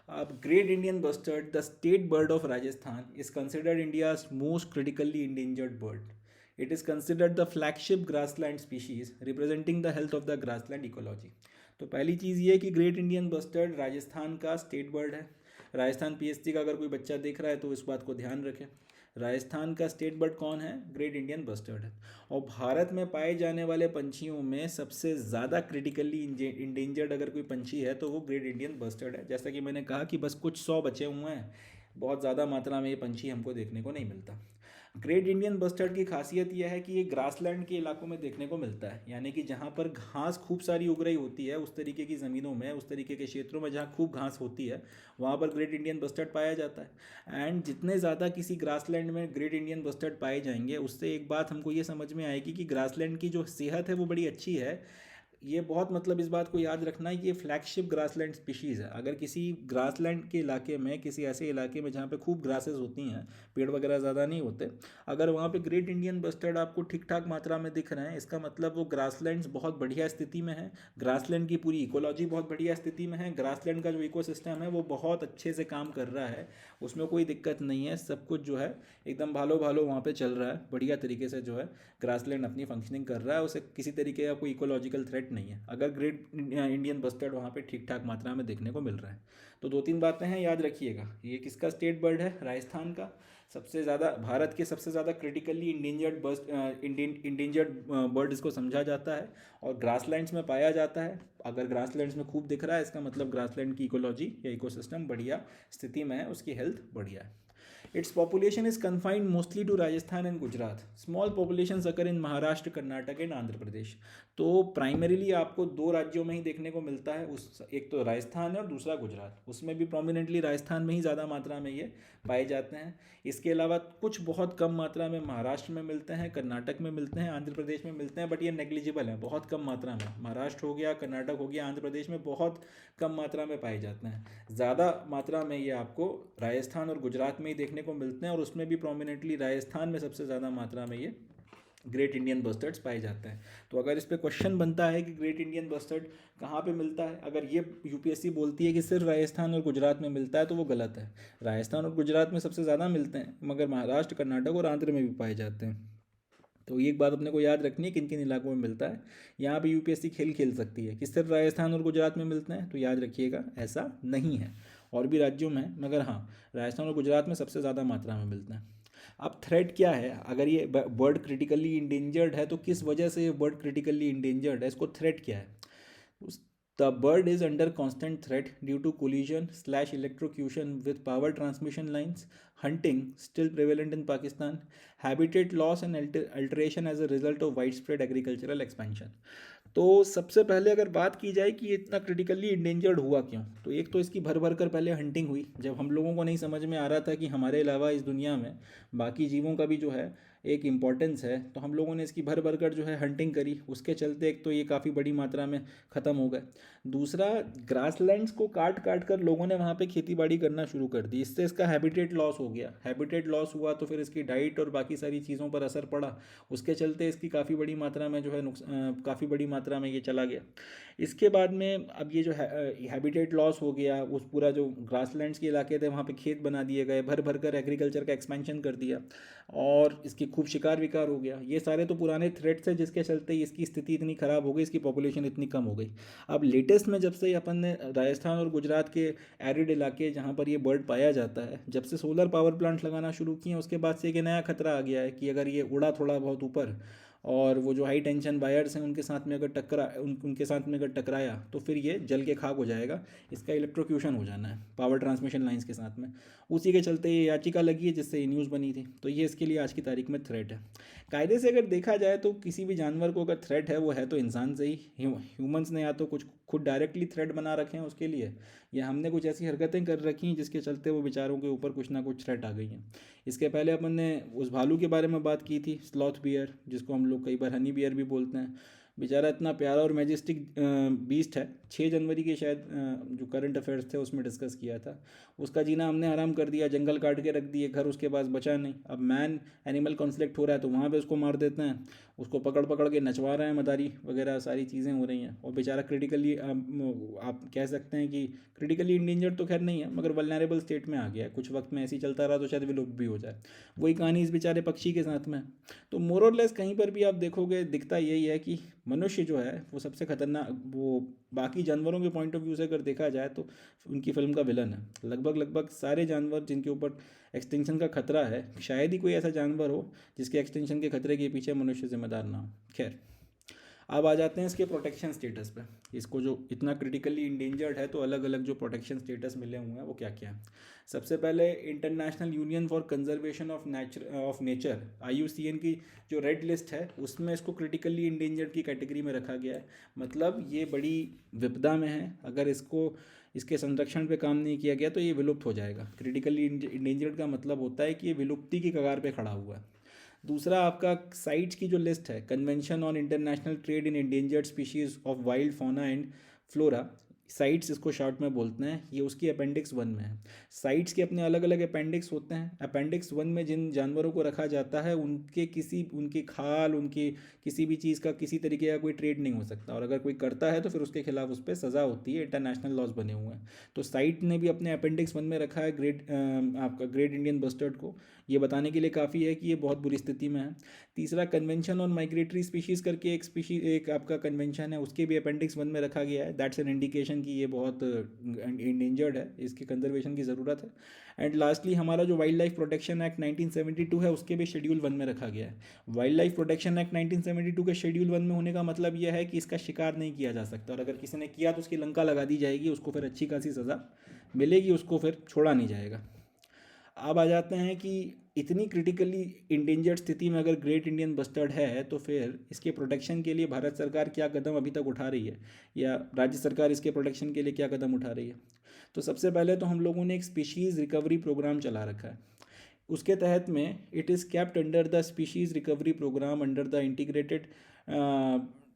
अब great Indian bustard the state bird of Rajasthan is considered India's most critically endangered bird. It is considered the flagship grassland species representing the health of the grassland ecology. तो पहली चीज़ ये है कि ग्रेट इंडियन बस्टर्ड राजस्थान का स्टेट बर्ड है। राजस्थान PST का अगर कोई बच्चा देख रहा है तो इस बात को ध्यान रखें। राजस्थान का स्टेट बर्ड कौन है? ग्रेट इंडियन बस्टर्ड है। और भारत में पाए जाने वाले पंछियों में सबसे ज़्यादा क्रिटिकली इंडेंजर्ड अगर कोई पंछी है तो वो ग्रेट इंडियन बस्टर्ड है। जैसा कि मैंने कहा कि बस कुछ 100 बचे हुए हैं, बहुत ज़्यादा मात्रा में ये पंछी हमको देखने को नहीं मिलता। ग्रेट इंडियन बस्टर्ड की खासियत यह है कि ये ग्रासलैंड के इलाकों में देखने को मिलता है, यानी कि जहाँ पर घास खूब सारी उग रही होती है उस तरीके की ज़मीनों में, उस तरीके के क्षेत्रों में जहाँ खूब घास होती है वहाँ पर ग्रेट इंडियन बस्टर्ड पाया जाता है। एंड जितने ज़्यादा किसी ग्रासलैंड में ग्रेट इंडियन बस्टर्ड पाए जाएंगे उससे एक बात हमको ये समझ में आएगी कि ग्रासलैंड की जो सेहत है वो बड़ी अच्छी है। ये बहुत मतलब इस बात को याद रखना है, ये फ्लैगशिप ग्रासलैंड स्पीशीज़ है। अगर किसी ग्रासलैंड के इलाके में, किसी ऐसे इलाके में जहाँ पे खूब ग्रासेस होती हैं, पेड़ वगैरह ज़्यादा नहीं होते, अगर वहाँ पे ग्रेट इंडियन बस्टर्ड आपको ठीक ठाक मात्रा में दिख रहे हैं, इसका मतलब वो ग्रासलैंड्स बहुत बढ़िया स्थिति में है, ग्रासलैंड की पूरी इकोलॉजी बहुत बढ़िया स्थिति में है, ग्रासलैंड का जो इकोसिस्टम है वो बहुत अच्छे से काम कर रहा है, उसमें कोई दिक्कत नहीं है, सब कुछ जो है एकदम भालो भालो वहाँ पे चल रहा है, बढ़िया तरीके से जो है ग्रासलैंड अपनी फंक्शनिंग कर रहा है, उसे किसी तरीके का कोई इकोलॉजिकल थ्रेट नहीं है अगर ग्रेट इंडियन बस्टर्ड वहाँ पे ठीक ठाक मात्रा में देखने को मिल रहा है। तो 2-3 बातें हैं, याद रखिएगा। ये किसका स्टेट बर्ड है? राजस्थान का। सबसे ज़्यादा भारत के सबसे ज़्यादा क्रिटिकली इंडेंजर्ड बर्ड इसको समझा जाता है और ग्रासलैंड्स में पाया जाता है। अगर ग्रासलैंड्स में खूब दिख रहा है इसका मतलब ग्रासलैंड की इकोलॉजी या इकोसिस्टम बढ़िया स्थिति में है, उसकी हेल्थ बढ़िया है। Its population is confined mostly to Rajasthan and Gujarat. Small populations occur in Maharashtra, Karnataka and Andhra Pradesh. तो प्राइमरीली आपको दो राज्यों में ही देखने को मिलता है. उस एक तो राजस्थान है और दूसरा गुजरात. उसमें भी प्रोमिनेंटली राजस्थान में ही ज़्यादा मात्रा में ये पाए जाते हैं. इसके अलावा कुछ बहुत कम मात्रा में महाराष्ट्र में मिलते हैं, कर्नाटक में मिलते हैं, आंध्र प्रदेश में मिलते हैं, बट ये नेग्लिजिबल हैं, बहुत कम मात्रा में. महाराष्ट्र हो गया, कर्नाटक हो गया, आंध्र प्रदेश में बहुत कम मात्रा में पाए जाते हैं. ज़्यादा मात्रा में ये आपको राजस्थान और गुजरात में ही देखने को मिलते हैं, और उसमें भी प्रोमिनेंटली राजस्थान में सबसे ज़्यादा मात्रा में ये ग्रेट इंडियन बस्टर्ड्स पाए जाते हैं. तो अगर इस पर क्वेश्चन बनता है कि ग्रेट इंडियन बस्टर्ड कहाँ पे मिलता है, अगर ये यूपीएससी बोलती है कि सिर्फ राजस्थान और गुजरात में मिलता है, तो वो गलत है. राजस्थान और गुजरात में सबसे ज़्यादा मिलते हैं, मगर महाराष्ट्र, कर्नाटक और आंध्र में भी पाए जाते हैं. तो एक बात अपने को याद रखनी है किन किन इलाकों में मिलता है. यहाँ पे यूपीएससी खेल खेल सकती है कि सिर्फ राजस्थान और गुजरात में मिलते हैं, तो याद रखिएगा ऐसा नहीं है. और भी राज्यों में, मगर हाँ, राजस्थान और गुजरात में सबसे ज़्यादा मात्रा में मिलते हैं. अब थ्रेट क्या है, अगर ये बर्ड क्रिटिकली इंडेंजर्ड है तो किस वजह से ये बर्ड क्रिटिकली इंडेंजर्ड है, इसको थ्रेट क्या है. The bird is under constant threat due to collision electrocution with power transmission lines. Hunting still prevalent in Pakistan. Habitat loss and alteration as a result of wide spread agricultural expansion. तो सबसे पहले अगर बात की जाए कि ये इतना क्रिटिकली इंडेंजर्ड हुआ क्यों, तो एक तो इसकी भर भर कर पहले हंटिंग हुई. जब हम लोगों को नहीं समझ में आ रहा था कि हमारे अलावा इस दुनिया में बाकी जीवों का भी जो है एक इम्पॉर्टेंस है, तो हम लोगों ने इसकी भर भर कर जो है हंटिंग करी. उसके चलते एक तो ये काफ़ी बड़ी मात्रा में ख़त्म हो गए. दूसरा, ग्रासलैंड्स को काट काट कर लोगों ने वहाँ पे खेती बाड़ी करना शुरू कर दी. इससे इसका हैबिटेट लॉस हो गया. हैबिटेट लॉस हुआ तो फिर इसकी डाइट और बाकी सारी चीज़ों पर असर पड़ा. उसके चलते इसकी काफ़ी बड़ी मात्रा में जो है काफ़ी बड़ी मात्रा में ये चला गया. इसके बाद में अब ये जो हैबिटेट लॉस हो गया, उस पूरा जो ग्रासलैंड्स के इलाके थे वहाँ पे खेत बना दिए गए, भर भर कर एग्रीकल्चर का एक्सपेंशन कर दिया, और इसकी खूब शिकार विकार हो गया. ये सारे तो पुराने थ्रेट्स है जिसके चलते इसकी स्थिति इतनी ख़राब हो गई, इसकी पॉपुलेशन इतनी कम हो गई. अब लेटेस्ट में जब से अपन ने राजस्थान और गुजरात के एरिड इलाके जहाँ पर ये बर्ड पाया जाता है, जब से सोलर पावर प्लांट लगाना शुरू किए, उसके बाद से एक नया खतरा आ गया है कि अगर ये उड़ा थोड़ा बहुत ऊपर और वो जो हाई टेंशन वायर्स हैं उनके साथ में अगर उनके साथ में अगर टकराया तो फिर ये जल के खाक हो जाएगा. इसका इलेक्ट्रोक्यूशन हो जाना है पावर ट्रांसमिशन लाइंस के साथ में. उसी के चलते ये याचिका लगी है जिससे ये न्यूज़ बनी थी. तो ये इसके लिए आज की तारीख में थ्रेट है. कायदे से अगर देखा जाए तो किसी भी जानवर को अगर थ्रेट है वो है तो इंसान से ही. ह्यूमंस ने या तो कुछ खुद डायरेक्टली थ्रेट बना रखे हैं उसके लिए, या हमने कुछ ऐसी हरकतें कर रखी हैं जिसके चलते वो बेचारों के ऊपर कुछ ना कुछ थ्रेट आ गई हैं. इसके पहले अपन ने उस भालू के बारे में बात की थी, स्लॉथ बियर, जिसको हम लोग कई बार हनी बियर भी बोलते हैं. बेचारा इतना प्यारा और मैजेस्टिक बीस्ट है. 6 जनवरी के शायद जो करंट अफेयर्स थे उसमें डिस्कस किया था. उसका जीना हमने आराम कर दिया, जंगल काट के रख दिए, घर उसके पास बचा नहीं. अब मैन एनिमल कॉन्फ्लिक्ट हो रहा है तो वहाँ पे उसको मार देते हैं, उसको पकड़ पकड़ के नचवा रहे हैं, मदारी वगैरह सारी चीज़ें हो रही हैं. और बेचारा क्रिटिकली आप कह सकते हैं कि क्रिटिकली इंडेंजर्ड तो खैर नहीं है, मगर वल्नरेबल स्टेट में आ गया है. कुछ वक्त में ऐसे ही चलता रहा तो शायद विलुप्त भी हो जाए. वही कहानी इस बेचारे पक्षी के साथ में. तो मोर और लेस कहीं पर भी आप देखोगे दिखता यही है कि मनुष्य जो है वो सबसे खतरनाक, वो बाकी जानवरों के पॉइंट ऑफ व्यू से अगर देखा जाए तो उनकी फिल्म का विलन है. लगभग लगभग सारे जानवर जिनके ऊपर एक्सटिंक्शन का खतरा है, शायद ही कोई ऐसा जानवर हो जिसके एक्सटिंक्शन के खतरे के पीछे मनुष्य जिम्मेदार ना हो. खैर, अब आ जाते हैं इसके प्रोटेक्शन स्टेटस पे. इसको जो इतना क्रिटिकली इंडेंजर्ड है तो अलग अलग जो प्रोटेक्शन स्टेटस मिले हुए हैं वो क्या क्या है. सबसे पहले international union for conservation of nature IUCN की जो रेड लिस्ट है उसमें इसको क्रिटिकली इंडेंजर्ड की कैटेगरी में रखा गया है. मतलब ये बड़ी विपदा में है. अगर इसके संरक्षण पे काम नहीं किया गया तो ये विलुप्त हो जाएगा. क्रिटिकली इंडेंजर्ड का मतलब होता है कि ये विलुप्ति की कगार पे खड़ा हुआ है. दूसरा आपका साइट्स की जो लिस्ट है, convention on international trade in endangered species of wild fauna and flora, sites इसको शॉर्ट में बोलते हैं, ये उसकी अपेंडिक्स 1 में है. साइट्स के अपने अलग अलग अपेंडिक्स होते हैं. अपेंडिक्स 1 में जिन जानवरों को रखा जाता है उनकी खाल, उनकी किसी भी चीज़ का किसी तरीके का कोई ट्रेड नहीं हो सकता, और अगर कोई करता है तो फिर उसके खिलाफ उस पर सज़ा होती है. इंटरनेशनल लॉज बने हुए हैं. तो साइट ने भी अपने अपेंडिक्स 1 में रखा है आपका ग्रेट इंडियन बस्टर्ड को. ये बताने के लिए काफ़ी है कि ये बहुत बुरी स्थिति में है. तीसरा, कन्वेंशन ऑन माइग्रेटरी स्पीशीज़ करके एक आपका कन्वेंशन है, उसके भी अपेंडिक्स 1 में रखा गया है. दैट्स एन इंडिकेशन कि ये बहुत इंडेंजर्ड है, इसके कंजर्वेशन की ज़रूरत है. एंड लास्टली हमारा जो वाइल्ड लाइफ प्रोटेक्शन एक्ट 1972 है उसके भी शेड्यूल 1 में रखा गया है. वाइल्ड लाइफ प्रोटेक्शन एक्ट 1972 के शेड्यूल 1 में होने का मतलब यह है कि इसका शिकार नहीं किया जा सकता, और अगर किसी ने किया तो उसकी लंका लगा दी जाएगी, उसको फिर अच्छी खासी सज़ा मिलेगी, उसको फिर छोड़ा नहीं जाएगा. अब आ जाते हैं कि इतनी क्रिटिकली इंडेंजर्ड स्थिति में अगर ग्रेट इंडियन बस्टर्ड है तो फिर इसके प्रोटेक्शन के लिए भारत सरकार क्या कदम अभी तक उठा रही है, या राज्य सरकार इसके प्रोटेक्शन के लिए क्या कदम उठा रही है। तो सबसे पहले तो हम लोगों ने एक स्पीशीज़ रिकवरी प्रोग्राम चला रखा है। उसके तहत में it is kept under the species recovery programme under the integrated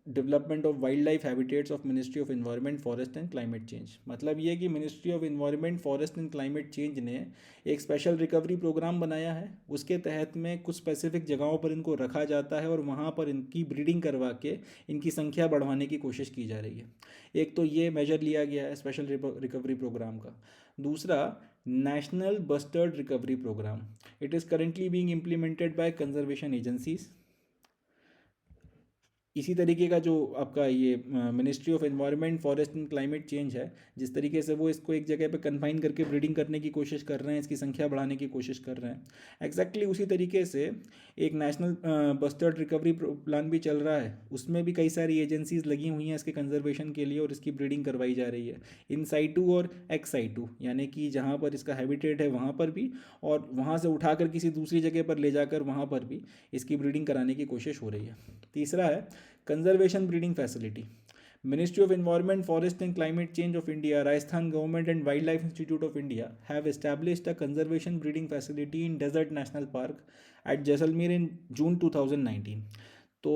development of wild life habitats of ministry of environment forest and climate change. मतलब ये कि ministry of environment forest and climate change ने एक स्पेशल रिकवरी प्रोग्राम बनाया है। उसके तहत में कुछ स्पेसिफिक जगहों पर इनको रखा जाता है और वहाँ पर इनकी ब्रीडिंग करवा के इनकी संख्या बढ़वाने की कोशिश की जा रही है। एक तो ये मेजर लिया गया है स्पेशल रिकवरी प्रोग्राम का। दूसरा, national bustard recovery programme, it is currently being implemented by conservation agencies. इसी तरीके का जो आपका ये ministry of environment forest and climate change है, जिस तरीके से वो इसको एक जगह पे कन्फाइन करके ब्रीडिंग करने की कोशिश कर रहे हैं, इसकी संख्या बढ़ाने की कोशिश कर रहे हैं, एग्जैक्टली उसी तरीके से एक नेशनल बस्टर्ड रिकवरी प्लान भी चल रहा है। उसमें भी कई सारी एजेंसीज लगी हुई हैं इसके कंजर्वेशन के लिए और इसकी ब्रीडिंग करवाई जा रही है इन साइटू और एक्स साइटू, यानी कि जहाँ पर इसका हैबिटेट है वहाँ पर भी, और वहाँ से उठाकर किसी दूसरी जगह पर ले जाकर वहाँ पर भी इसकी ब्रीडिंग कराने की कोशिश हो रही है। तीसरा है conservation breeding facility. Ministry of environment forest and climate change of India, Rajasthan government and wildlife institute of India have established a conservation breeding facility in desert national park at Jaisalmer in June 2019। तो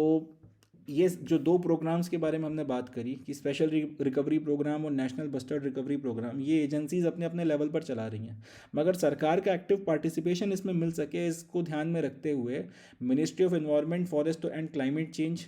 ये जो दो प्रोग्राम्स के बारे में हमने बात करी कि स्पेशल रिकवरी प्रोग्राम और नेशनल बस्टर्ड रिकवरी प्रोग्राम, ये एजेंसीज अपने अपने लेवल पर चला रही हैं, मगर सरकार का एक्टिव पार्टिसिपेशन इसमें मिल सके इसको ध्यान में रखते हुए ministry of environment forest and climate change,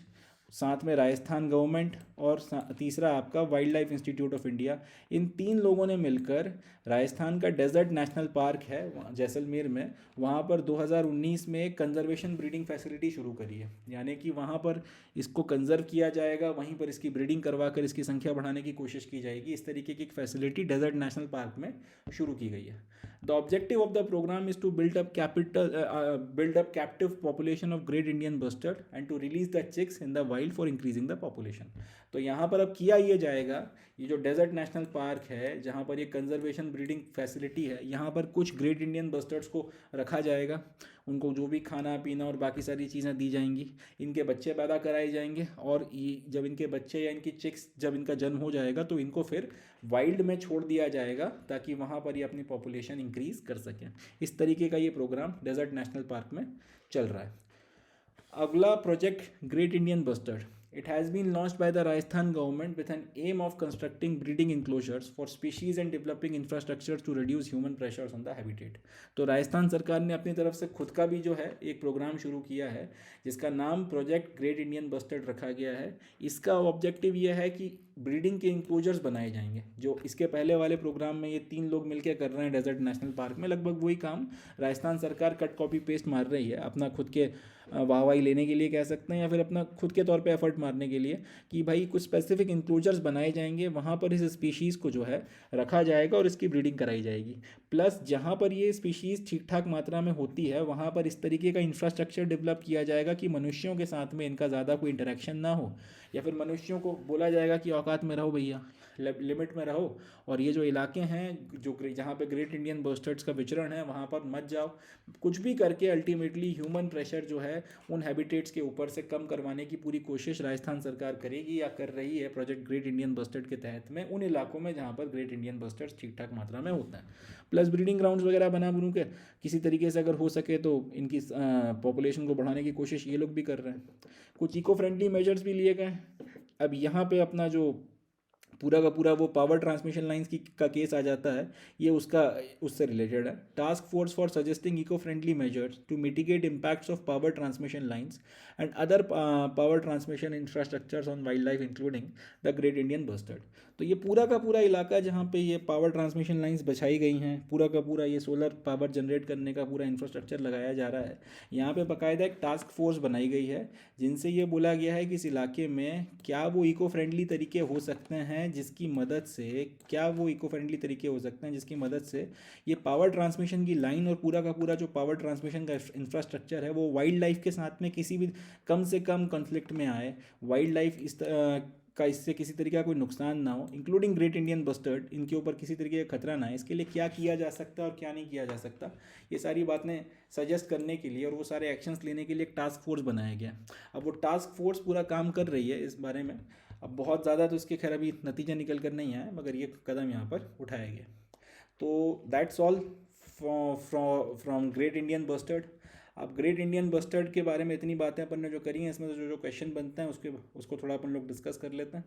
साथ में राजस्थान गवर्नमेंट और तीसरा आपका wildlife institute of India, इन तीन लोगों ने मिलकर राजस्थान का डेजर्ट नेशनल पार्क है जैसलमेर में, वहाँ पर 2019 में एक कंजर्वेशन ब्रीडिंग फैसिलिटी शुरू करी है। यानी कि वहाँ पर इसको कंजर्व किया जाएगा, वहीं पर इसकी ब्रीडिंग करवा कर इसकी संख्या बढ़ाने की कोशिश की जाएगी। इस तरीके की एक फैसिलिटी डेजर्ट नेशनल पार्क में शुरू की गई है। The objective of the program is to build up captive population of great Indian bustard and to release the chicks in the wild for increasing the population. तो यहाँ पर अब किया ये जाएगा, ये जो डेजर्ट नेशनल पार्क है जहाँ पर ये कंजर्वेशन ब्रीडिंग फैसिलिटी है, यहाँ पर कुछ ग्रेट इंडियन बस्टर्ड्स को रखा जाएगा, उनको जो भी खाना पीना और बाकी सारी चीज़ें दी जाएंगी, इनके बच्चे पैदा कराए जाएंगे, और ये जब इनके बच्चे या इनकी चिक्स जब इनका जन्म हो जाएगा तो इनको फिर वाइल्ड में छोड़ दिया जाएगा ताकि वहाँ पर ये अपनी पॉपुलेशन इंक्रीज़ कर सकें। इस तरीके का ये प्रोग्राम डेजर्ट नेशनल पार्क में चल रहा है। अगला project great Indian bustard, it has been launched by the Rajasthan government with an aim of constructing breeding enclosures for species and developing infrastructures to reduce human pressures on the habitat. तो राजस्थान सरकार ने अपनी तरफ से खुद का भी जो है एक प्रोग्राम शुरू किया है जिसका नाम प्रोजेक्ट ग्रेट इंडियन बस्टर्ड रखा गया है। इसका ऑब्जेक्टिव ये है कि ब्रीडिंग के इंक्लोजर्स बनाए जाएंगे, जो इसके पहले वाले प्रोग्राम में ये तीन लोग मिलकर कर रहे हैं डेजर्ट नेशनल पार्क में, लगभग वही काम राजस्थान सरकार कट कॉपी पेस्ट मार रही है अपना खुद के वाहवाही लेने के लिए कह सकते हैं, या फिर अपना खुद के तौर पे एफर्ट मारने के लिए कि भाई कुछ स्पेसिफिक इंक्लोजर्स बनाए जाएंगे, वहाँ पर इस स्पीशीज़ को जो है रखा जाएगा और इसकी ब्रीडिंग कराई जाएगी। प्लस जहाँ पर ये स्पीशीज़ ठीक ठाक मात्रा में होती है वहाँ पर इस तरीके का इंफ्रास्ट्रक्चर डेवलप किया जाएगा कि मनुष्यों के साथ में इनका ज़्यादा कोई इंटरेक्शन ना हो, या फिर मनुष्यों को बोला जाएगा कि औकात में रहो भैया, लिमिट में रहो, और ये जो इलाके हैं जो जहाँ पे ग्रेट इंडियन बस्टर्ड्स का विचरण है वहाँ पर मत जाओ। कुछ भी करके अल्टीमेटली ह्यूमन प्रेशर जो है उन हैबिटेट्स के ऊपर से कम करवाने की पूरी कोशिश राजस्थान सरकार करेगी या कर रही है प्रोजेक्ट ग्रेट इंडियन बस्टर्ड के तहत में उन इलाकों में जहाँ पर ग्रेट इंडियन बस्टर्ड्स ठीक ठाक मात्रा में होता है। प्लस ब्रीडिंग ग्राउंड्स वगैरह बना बनू के किसी तरीके से अगर हो सके तो इनकी पॉपुलेशन को बढ़ाने की कोशिश ये लोग भी कर रहे हैं। कुछ इको फ्रेंडली मेजर्स भी लिए गए। अब यहाँ पे अपना जो पूरा का पूरा वो पावर ट्रांसमिशन लाइंस की का केस आ जाता है, ये उससे रिलेटेड है। Task force for suggesting eco friendly measures to mitigate impacts of power transmission lines and other power transmission infrastructures on wild life including the great Indian bustard. तो ये पूरा का पूरा इलाका जहाँ पे ये पावर ट्रांसमिशन लाइंस बछाई गई हैं, पूरा का पूरा ये सोलर पावर जनरेट करने का पूरा इंफ्रास्ट्रक्चर लगाया जा रहा है, यहाँ पे बाकायदा एक टास्क फोर्स बनाई गई है जिनसे ये बोला गया है कि इस इलाके में क्या वो इको फ्रेंडली तरीके हो सकते हैं जिसकी मदद से ये पावर ट्रांसमिशन की लाइन और पूरा का पूरा जो पावर ट्रांसमिशन का इंफ्रास्ट्रक्चर है वो वाइल्ड लाइफ के साथ में किसी भी कम से कम कॉन्फ्लिक्ट में आए, वाइल्ड लाइफ का इससे किसी तरीके का कोई नुकसान ना हो, इंक्लूडिंग ग्रेट इंडियन बस्टर्ड, इनके ऊपर किसी तरीके का खतरा ना है, इसके लिए क्या किया जा सकता है और क्या नहीं किया जा सकता, ये सारी बातें सजेस्ट करने के लिए और वो सारे एक्शंस लेने के लिए एक टास्क फोर्स बनाया गया। अब वो टास्क फोर्स पूरा काम कर रही है इस बारे में। अब बहुत ज़्यादा तो इसके खैर अभी नतीजा निकल कर नहीं आया, मगर ये कदम यहाँ पर उठाया गया। तो that's all from great Indian bustard. अब ग्रेट इंडियन बस्टर्ड के बारे में इतनी बातें अपन ने जो करी हैं, इसमें जो जो क्वेश्चन बनते हैं उसको थोड़ा अपन लोग डिस्कस कर लेते हैं।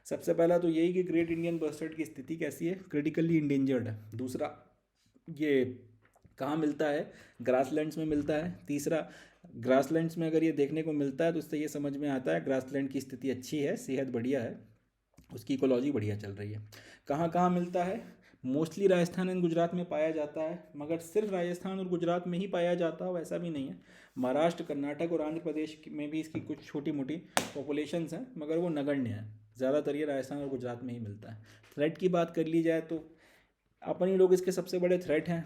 सबसे पहला तो यही कि ग्रेट इंडियन बस्टर्ड की स्थिति कैसी है, क्रिटिकली इंडेंजर्ड है। दूसरा, ये कहाँ मिलता है, ग्रासलैंड्स में मिलता है। तीसरा, ग्रासलैंड्स में अगर ये देखने को मिलता है तो उससे ये समझ में आता है ग्रासलैंड की स्थिति अच्छी है, सेहत बढ़िया है, उसकी इकोलॉजी बढ़िया चल रही है। कहाँ कहाँ मिलता है, मोस्टली राजस्थान एंड गुजरात में पाया जाता है, मगर सिर्फ राजस्थान और गुजरात में ही पाया जाता हो ऐसा भी नहीं है। महाराष्ट्र, कर्नाटक और आंध्र प्रदेश में भी इसकी कुछ छोटी मोटी पॉपुलेशंस हैं, मगर वो नगण्य है। ज़्यादातर ये राजस्थान और गुजरात में ही मिलता है। थ्रेट की बात कर ली जाए तो अपन ही लोग इसके सबसे बड़े थ्रेट हैं,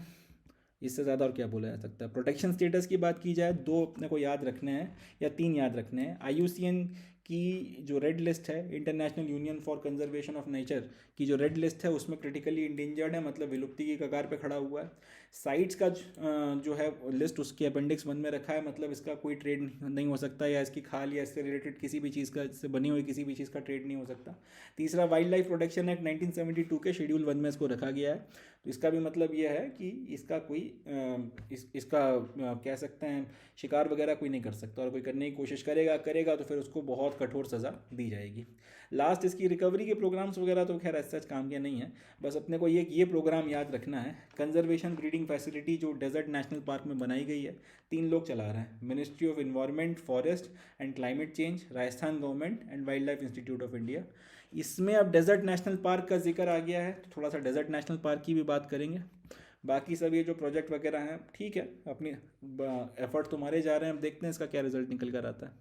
इससे ज़्यादा और क्या बोला जा सकता है। प्रोटेक्शन स्टेटस की बात की जाए, दो अपने को याद रखने हैं या तीन याद रखने हैं। IUCN की जो रेड लिस्ट है, international union for conservation of nature की जो रेड लिस्ट है, उसमें क्रिटिकली इंडेंजर्ड है, मतलब विलुप्ति की कगार पे खड़ा हुआ है। साइट्स का जो है लिस्ट उसके अपेंडिक्स 1 में रखा है, मतलब इसका कोई ट्रेड नहीं हो सकता, या इसकी खाल या इससे रिलेटेड किसी भी चीज़ का, इससे बनी हुई किसी भी चीज़ का ट्रेड नहीं हो सकता। तीसरा, वाइल्ड लाइफ प्रोटेक्शन एक्ट 1972 के शेड्यूल 1 में इसको रखा गया है। तो इसका भी मतलब यह है कि इसका कोई इसका कह सकते हैं शिकार वगैरह कोई नहीं कर सकता, और कोई करने की कोशिश करेगा तो फिर उसको बहुत कठोर सज़ा दी जाएगी। लास्ट, इसकी रिकवरी के प्रोग्राम्स वगैरह तो खैर ऐसा काम किया नहीं है, बस अपने को ये प्रोग्राम याद रखना है। कंजर्वेशन ब्रीडिंग फैसिलिटी जो डेजर्ट नेशनल पार्क में बनाई गई है, 3 लोग चला रहे हैं, ministry of environment, forest and climate change, Rajasthan government and wildlife institute of India. इसमें अब डेजर्ट नेशनल पार्क का जिक्र आ गया है, तो थोड़ा सा डेजर्ट नेशनल पार्क की भी बात करेंगे। बाकी सब ये जो प्रोजेक्ट वगैरह हैं ठीक है, अपनी एफर्ट तो मारे जा रहे हैं, अब देखते हैं इसका क्या रिजल्ट निकल कर आता है।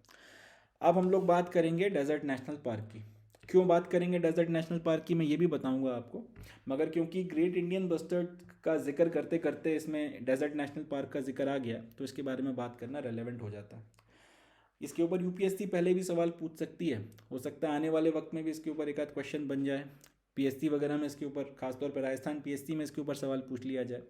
अब हम लोग बात करेंगे डेजर्ट नेशनल पार्क की। क्यों बात करेंगे डेजर्ट नेशनल पार्क की, मैं ये भी बताऊंगा आपको, मगर क्योंकि ग्रेट इंडियन बस्टर्ड का जिक्र करते करते इसमें डेजर्ट नेशनल पार्क का जिक्र आ गया, तो इसके बारे में बात करना रेलेवेंट हो जाता है। इसके ऊपर UPSC पहले भी सवाल पूछ सकती है, हो सकता है आने वाले वक्त में भी इसके ऊपर एक आध क्वेश्चन बन जाए। PSC वगैरह में इसके ऊपर, खासतौर पर राजस्थान PSC में इसके ऊपर सवाल पूछ लिया जाए,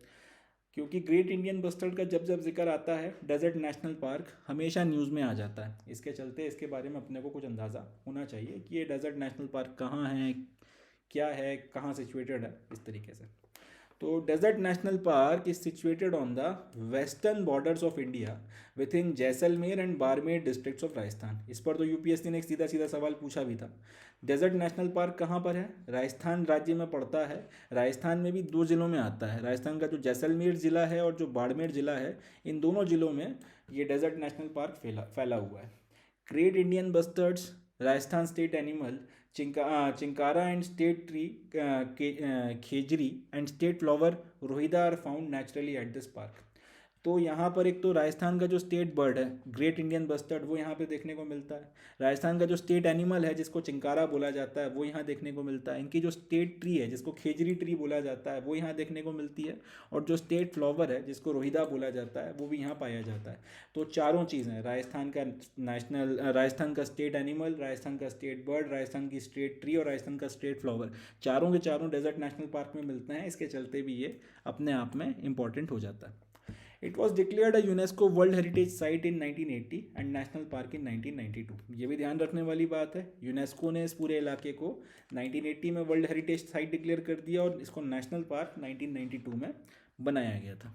क्योंकि ग्रेट इंडियन बस्टर्ड का जब जब जिक्र आता है, डेजर्ट नेशनल पार्क हमेशा न्यूज़ में आ जाता है। इसके चलते इसके बारे में अपने को कुछ अंदाज़ा होना चाहिए कि ये डेजर्ट नेशनल पार्क कहाँ है, क्या है, कहाँ सिचुएटेड है, इस तरीके से। तो desert national park is situated on the western borders of India within Jaisalmer and Barmer districts of Rajasthan. इस पर तो UPSC ने एक सीधा सीधा सवाल पूछा भी था। डेजर्ट नेशनल पार्क कहाँ पर है, राजस्थान राज्य में पड़ता है। राजस्थान में भी 2 ज़िलों में आता है, राजस्थान का जो जैसलमेर ज़िला है और जो बाड़मेर ज़िला है, इन दोनों ज़िलों में ये डेजर्ट नेशनल पार्क फैला हुआ है। Great Indian bustards, Rajasthan state animal, chinkara and state tree, khejri and state flower rohida are found naturally at this park. तो यहाँ पर एक तो राजस्थान का जो स्टेट बर्ड है ग्रेट इंडियन बस्टर्ड, वो यहाँ पे देखने को मिलता है। राजस्थान का जो स्टेट एनिमल है जिसको चिंकारा बोला जाता है, वो यहाँ देखने को मिलता है। इनकी जो स्टेट ट्री है जिसको खेजरी ट्री बोला जाता है, वो यहाँ देखने को मिलती है। और जो स्टेट फ्लावर है जिसको रोहिदा बोला जाता है, वो भी यहाँ पाया जाता है। तो चारों चीज़ें, राजस्थान का स्टेट एनिमल, राजस्थान का स्टेट बर्ड, राजस्थान की स्टेट ट्री और राजस्थान का स्टेट फ्लावर, चारों के चारों डेजर्ट नेशनल पार्क में मिलते हैं। इसके चलते भी ये अपने आप में इम्पॉर्टेंट हो जाता है। It was declared a UNESCO world heritage site in 1980 and national park इन 1992। ये भी ध्यान रखने वाली बात है, यूनेस्को ने इस पूरे इलाके को 1980 में वर्ल्ड हेरिटेज साइट डिक्लेयर कर दिया और इसको नेशनल पार्क 1992 में बनाया गया था।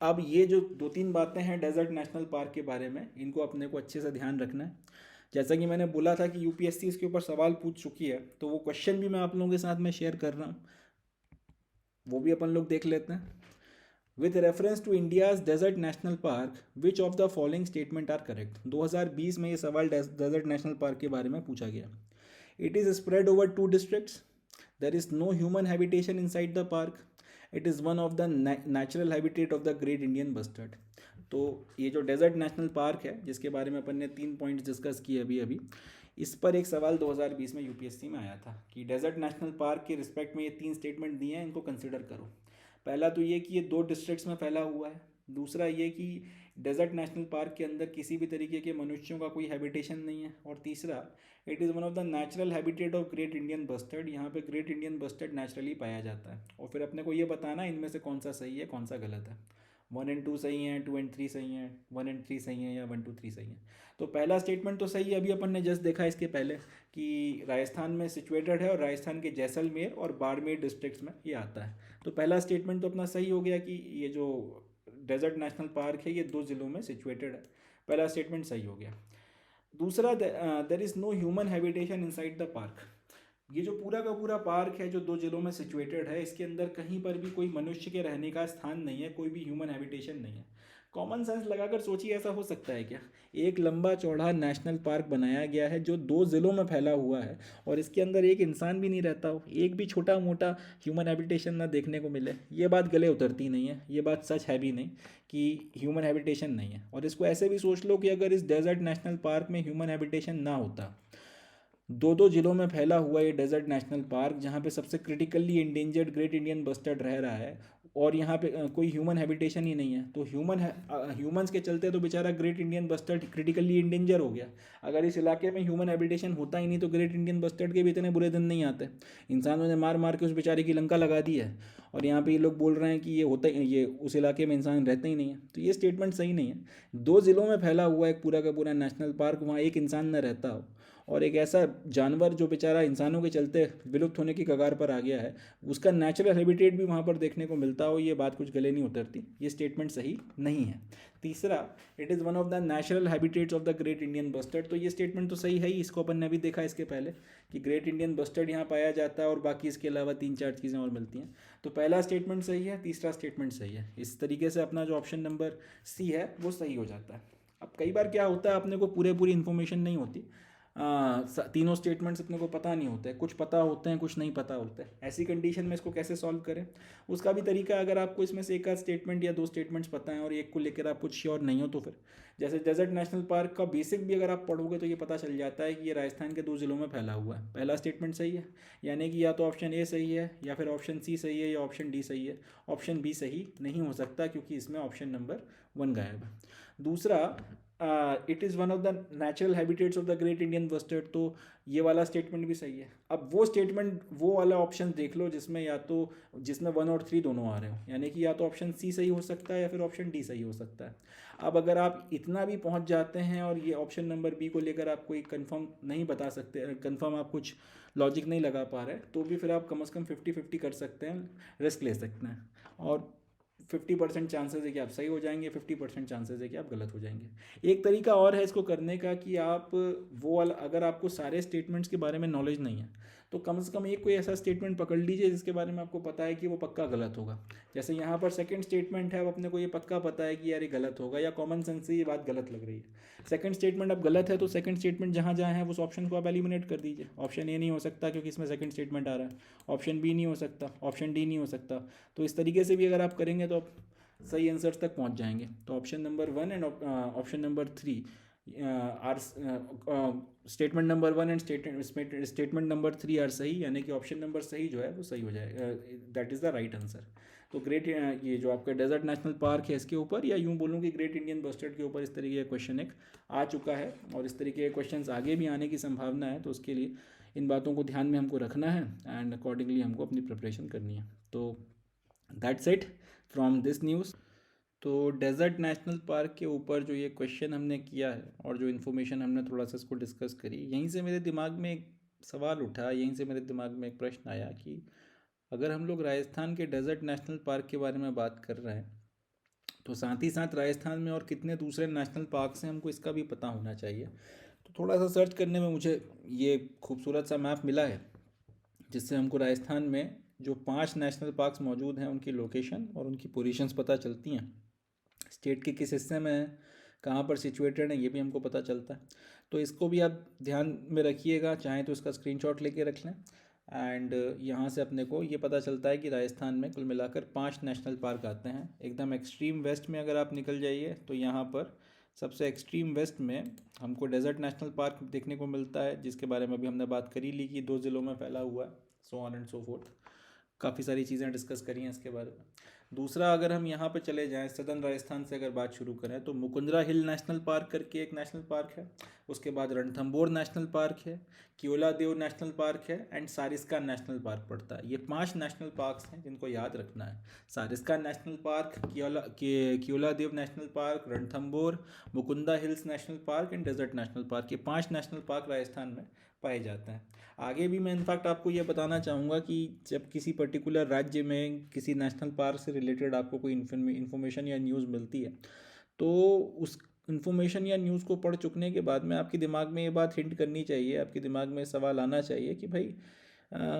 अब ये जो 2-3 बातें हैं डेजर्ट नेशनल पार्क के बारे में, इनको अपने को अच्छे से ध्यान रखना है। जैसा कि मैंने बोला था कि UPSC इसके ऊपर सवाल पूछ चुकी है, तो वो क्वेश्चन भी मैं आप लोगों के साथ में शेयर कर रहा हूँ, वो भी अपन लोग देख लेते हैं। With reference to India's desert national park, which of the following statement are correct? 2020 में ये सवाल डेजर्ट नेशनल पार्क के बारे में पूछा गया। It is spread over 2 districts. There is no human habitation inside the park. It is one of the natural habitat of the Great Indian Bustard. तो ये जो डेजर्ट नेशनल पार्क है जिसके बारे में अपन ने 3 पॉइंट्स डिस्कस किए अभी, इस पर एक सवाल 2020 में UPSC में आया था कि डेजर्ट नेशनल पार्क के रिस्पेक्ट में ये 3 स्टेटमेंट दिए हैं, इनको कंसिडर करो। पहला तो ये कि ये 2 डिस्ट्रिक्ट्स में फैला हुआ है, दूसरा ये कि डेजर्ट नेशनल पार्क के अंदर किसी भी तरीके के मनुष्यों का कोई हैबिटेशन नहीं है। और तीसरा, it is one of the natural habitat of great Indian bustard, यहाँ पे ग्रेट इंडियन बस्टर्ड नेचुरली पाया जाता है। और फिर अपने को ये बताना इनमें से कौन सा सही है कौन सा गलत है। 1 और 2 सही हैं, 2 और 3 सही हैं, 1 और 3 सही हैं, या 1 2 3 सही हैं। तो पहला स्टेटमेंट तो सही है, अभी अपन ने जस्ट देखा इसके पहले कि राजस्थान में सिचुएटेड है और राजस्थान के जैसलमेर और बाड़मेर डिस्ट्रिक्ट्स में ये आता है। तो पहला स्टेटमेंट तो अपना सही हो गया कि ये जो डेजर्ट नेशनल पार्क है ये 2 ज़िलों में सिचुएटेड है। पहला स्टेटमेंट सही हो गया। दूसरा, there is no human habitation inside the park. ये जो पूरा का पूरा पार्क है जो 2 ज़िलों में सिचुएटेड है, इसके अंदर कहीं पर भी कोई मनुष्य के रहने का स्थान नहीं है, कोई भी ह्यूमन हैबिटेशन नहीं है। कॉमन सेंस लगाकर सोचिए, ऐसा हो सकता है क्या? एक लंबा चौड़ा नेशनल पार्क बनाया गया है जो 2 ज़िलों में फैला हुआ है और इसके अंदर एक इंसान भी नहीं रहता हो, एक भी छोटा मोटा ह्यूमन हैबिटेशन ना देखने को मिले। ये बात गले उतरती नहीं है, ये बात सच है भी नहीं कि ह्यूमन हैबिटेशन नहीं है। और इसको ऐसे भी सोच लो कि अगर इस डेजर्ट नेशनल पार्क में ह्यूमन हैबिटेशन ना होता, 2 ज़िलों में फैला हुआ ये डेजर्ट नेशनल पार्क जहाँ पे सबसे critically endangered great Indian bustard रह रहा है और यहाँ पे कोई ह्यूमन हैबिटेशन ही नहीं है, तो ह्यूमंस के चलते तो बेचारा great Indian bustard critically endanger हो गया। अगर इस इलाके में ह्यूमन हैबिटेशन होता ही नहीं तो ग्रेट इंडियन बस्टर्ड के भी इतने बुरे दिन नहीं आते। इंसानों ने मार मार के उस बेचारे की लंका लगा दी है और यहाँ पे ये लोग बोल रहे हैं कि ये उस इलाके में इंसान रहते ही नहीं है। तो ये स्टेटमेंट सही नहीं है। 2 ज़िलों में फैला हुआ एक पूरा का पूरा नेशनल पार्क, वहाँ एक इंसान न रहता हो और एक ऐसा जानवर जो बेचारा इंसानों के चलते विलुप्त होने की कगार पर आ गया है, उसका नेचुरल हैबिटेट भी वहाँ पर देखने को मिलता हो, ये बात कुछ गले नहीं उतरती। ये स्टेटमेंट सही नहीं है। तीसरा, it is one of the natural habitats of the great Indian bustard, तो ये स्टेटमेंट तो सही है ही। इसको अपन ने भी देखा इसके पहले कि ग्रेट इंडियन बस्टर्ड यहाँ पाया जाता है और बाकी इसके अलावा 3 4 चीज़ें और मिलती हैं। तो पहला स्टेटमेंट सही है, तीसरा स्टेटमेंट सही है। इस तरीके से अपना जो ऑप्शन नंबर सी है वो सही हो जाता है। अब कई बार क्या होता है, अपने को पूरी इन्फॉर्मेशन नहीं होती, तीनों स्टेटमेंट्स अपने को पता नहीं होते, कुछ पता होते हैं कुछ नहीं पता होते हैं। ऐसी कंडीशन में इसको कैसे सॉल्व करें, उसका भी तरीका, अगर आपको इसमें से एक आध स्टेटमेंट या 2 स्टेटमेंट्स पता हैं और एक को लेकर आप कुछ श्योर नहीं हो तो फिर जैसे डेजर्ट नेशनल पार्क का बेसिक भी अगर आप पढ़ोगे तो ये पता चल जाता है कि ये राजस्थान के 2 ज़िलों में फैला हुआ है। पहला स्टेटमेंट सही है, यानी कि या तो ऑप्शन ए सही है या फिर ऑप्शन सी सही है या ऑप्शन डी सही है। ऑप्शन बी सही नहीं हो सकता क्योंकि इसमें ऑप्शन नंबर 1 गायब है। दूसरा, it is one of the natural habitats of the great Indian bustard, तो ये वाला स्टेटमेंट भी सही है। अब वो स्टेटमेंट, वो वाला ऑप्शन देख लो जिसमें 1 और 3 दोनों आ रहे हो, यानी कि या तो ऑप्शन सी सही हो सकता है या फिर ऑप्शन डी सही हो सकता है। अब अगर आप इतना भी पहुंच जाते हैं और ये ऑप्शन नंबर बी को लेकर आप कोई कंफर्म नहीं बता सकते, कंफर्म आप कुछ लॉजिक नहीं लगा पा रहे, तो भी फिर आप कम से कम 50-50 कर सकते हैं, रिस्क ले सकते हैं। और 50% चांसेस है कि आप सही हो जाएंगे, 50% चांसेस है कि आप गलत हो जाएंगे। एक तरीका और है इसको करने का कि आप अगर आपको सारे स्टेटमेंट्स के बारे में नॉलेज नहीं है तो कम से कम एक कोई ऐसा स्टेटमेंट पकड़ लीजिए जिसके बारे में आपको पता है कि वो पक्का गलत होगा। जैसे यहाँ पर सेकंड स्टेटमेंट है, वो अपने को ये पक्का पता है कि यार ये गलत होगा या कॉमन सेंस से ये बात गलत लग रही है। सेकंड स्टेटमेंट अब गलत है तो सेकंड स्टेटमेंट जहाँ जहाँ है उस ऑप्शन को आप एलिमिनेट कर दीजिए। ऑप्शन ए नहीं हो सकता क्योंकि इसमें सेकंड स्टेटमेंट आ रहा है, ऑप्शन बी नहीं हो सकता, ऑप्शन डी नहीं हो सकता। तो इस तरीके से भी अगर आप करेंगे तो आप सही आंसर्स तक पहुंच जाएंगे। तो option number 1 and option number 3 are, statement number 1 and statement number 3 are सही, यानी कि ऑप्शन नंबर सही जो है वो सही हो जाएगा, that is the right answer. तो ये जो आपका डेजर्ट नेशनल पार्क है इसके ऊपर, या यूँ बोलूँ कि ग्रेट इंडियन बस्टर्ड के ऊपर इस तरीके का क्वेश्चन एक आ चुका है और इस तरीके के क्वेश्चंस आगे भी आने की संभावना है। तो उसके लिए इन बातों को ध्यान में हमको रखना है एंड अकॉर्डिंगली हमको अपनी प्रिपरेशन करनी है। तो that's it from this news. तो डेजर्ट नेशनल पार्क के ऊपर जो ये क्वेश्चन हमने किया है और जो इन्फॉर्मेशन हमने थोड़ा सा इसको डिस्कस करी, यहीं से मेरे दिमाग में एक सवाल उठा, यहीं से मेरे दिमाग में एक प्रश्न आया कि अगर हम लोग राजस्थान के डेजर्ट नेशनल पार्क के बारे में बात कर रहे हैं तो साथ ही साथ राजस्थान में और कितने दूसरे नेशनल पार्क हैं हमको इसका भी पता होना चाहिए। तो थोड़ा सा सर्च करने में मुझे ये खूबसूरत सा मैप मिला है जिससे हमको राजस्थान में जो 5 नेशनल पार्क्स मौजूद हैं उनकी लोकेशन और उनकी पोजीशंस पता चलती हैं, स्टेट के किस हिस्से में है, कहाँ पर सिचुएटेड है, ये भी हमको पता चलता है। तो इसको भी आप ध्यान में रखिएगा, चाहें तो इसका स्क्रीनशॉट लेके रख लें। एंड यहाँ से अपने को ये पता चलता है कि राजस्थान में कुल मिलाकर 5 नेशनल पार्क आते हैं। एकदम एक्सट्रीम वेस्ट में अगर आप निकल जाइए तो यहाँ पर सबसे एक्सट्रीम वेस्ट में हमको डेजर्ट नेशनल पार्क देखने को मिलता है, जिसके बारे में अभी हमने बात करी ली कि 2 ज़िलों में फैला हुआ है, so on and so fourth. काफ़ी सारी चीज़ें डिस्कस करी हैं इसके बारे में। दूसरा, अगर हम यहाँ पे चले जाएं सदर्न राजस्थान से अगर बात शुरू करें तो मुकुंदरा हिल नेशनल पार्क करके एक नेशनल पार्क है, उसके बाद रणथंबोर नेशनल पार्क है, केओलादेव नेशनल पार्क है एंड सारिस्का नेशनल पार्क पड़ता है। ये 5 नेशनल पार्क्स हैं जिनको याद रखना है। Sariska national park, Keoladeo national park, Ranthambore, Mukundra hills national park and desert national park, ये 5 नेशनल पार्क राजस्थान में पाए जाते हैं। आगे भी मैं इनफैक्ट आपको ये बताना चाहूँगा कि जब किसी पर्टिकुलर राज्य में किसी नेशनल पार्क से रिलेटेड आपको कोई इन्फॉर्मेशन या न्यूज़ मिलती है तो उस इन्फॉर्मेशन या न्यूज़ को पढ़ चुकने के बाद में आपके दिमाग में ये बात हिंट करनी चाहिए, आपके दिमाग में सवाल आना चाहिए कि भाई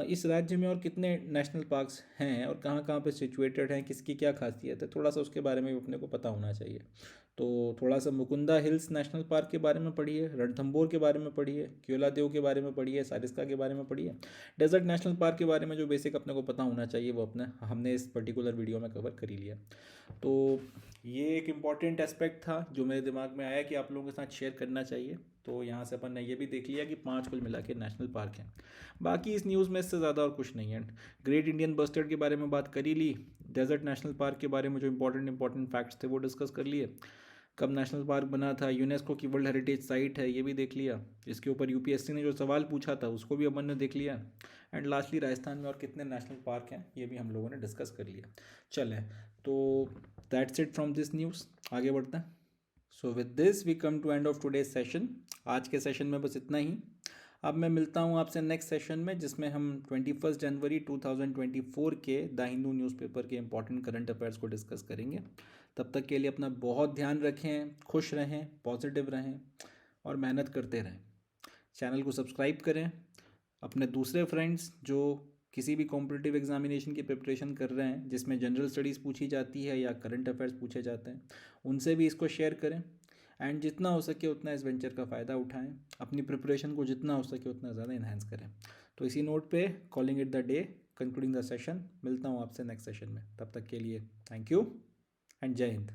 इस राज्य में और कितने नेशनल पार्क्स हैं और कहाँ कहाँ पे सिचुएटेड हैं, किसकी क्या खासियत है, थोड़ा सा उसके बारे में भी अपने को पता होना चाहिए। तो थोड़ा सा मुकुंदा हिल्स नेशनल पार्क के बारे में पढ़िए, रणथंबोर के बारे में पढ़िए, केओलादेव के बारे में पढ़िए, सारिस्का के बारे में पढ़िए। डेजर्ट नेशनल पार्क के बारे में जो बेसिक अपने को पता होना चाहिए वो हमने इस पर्टिकुलर वीडियो में कवर कर ही लिया। तो ये एक इम्पॉर्टेंट एस्पेक्ट था जो मेरे दिमाग में आया कि आप लोगों के साथ शेयर करना चाहिए। तो यहाँ से अपन ने ये भी देख लिया कि 5 कुल मिला के नेशनल पार्क हैं। बाकी इस न्यूज़ में इससे ज़्यादा और कुछ नहीं है। ग्रेट इंडियन बस्टर्ड के बारे में बात कर ही ली, डेजर्ट नेशनल पार्क के बारे में जो इंपॉर्टेंट फैक्ट्स थे वो डिस्कस कर लिए, कब नेशनल पार्क बना था, यूनेस्को की वर्ल्ड हेरिटेज साइट है ये भी देख लिया, इसके ऊपर यूपीएससी ने जो सवाल पूछा था उसको भी अपन ने देख लिया, एंड लास्टली राजस्थान में और कितने नेशनल पार्क हैं ये भी हम लोगों ने डिस्कस कर लिया। चलें, तो that's it from this news, आगे बढ़ते हैं। So with this we come to end of today's session. आज के सेशन में बस इतना ही। अब मैं मिलता हूँ आपसे नेक्स्ट सेशन में जिसमें हम 21 जनवरी 2024 के द हिंदू न्यूज़पेपर के इंपॉर्टेंट करंट अफेयर्स को डिस्कस करेंगे। तब तक के लिए अपना बहुत ध्यान रखें, खुश रहें, पॉजिटिव रहें और मेहनत करते रहें। चैनल को सब्सक्राइब करें। अपने दूसरे फ्रेंड्स जो किसी भी कॉम्पिटिटिव एग्जामिनेशन की प्रिपरेशन कर रहे हैं जिसमें जनरल स्टडीज़ पूछी जाती है या करंट अफेयर्स पूछे जाते हैं उनसे भी इसको शेयर करें एंड जितना हो सके उतना इस वेंचर का फ़ायदा उठाएं, अपनी प्रिपरेशन को जितना हो सके उतना ज़्यादा इन्हांस करें। तो इसी नोट पे calling it the day, concluding the session. मिलता हूँ आपसे नेक्स्ट सेशन में, तब तक के लिए थैंक यू एंड जय हिंद।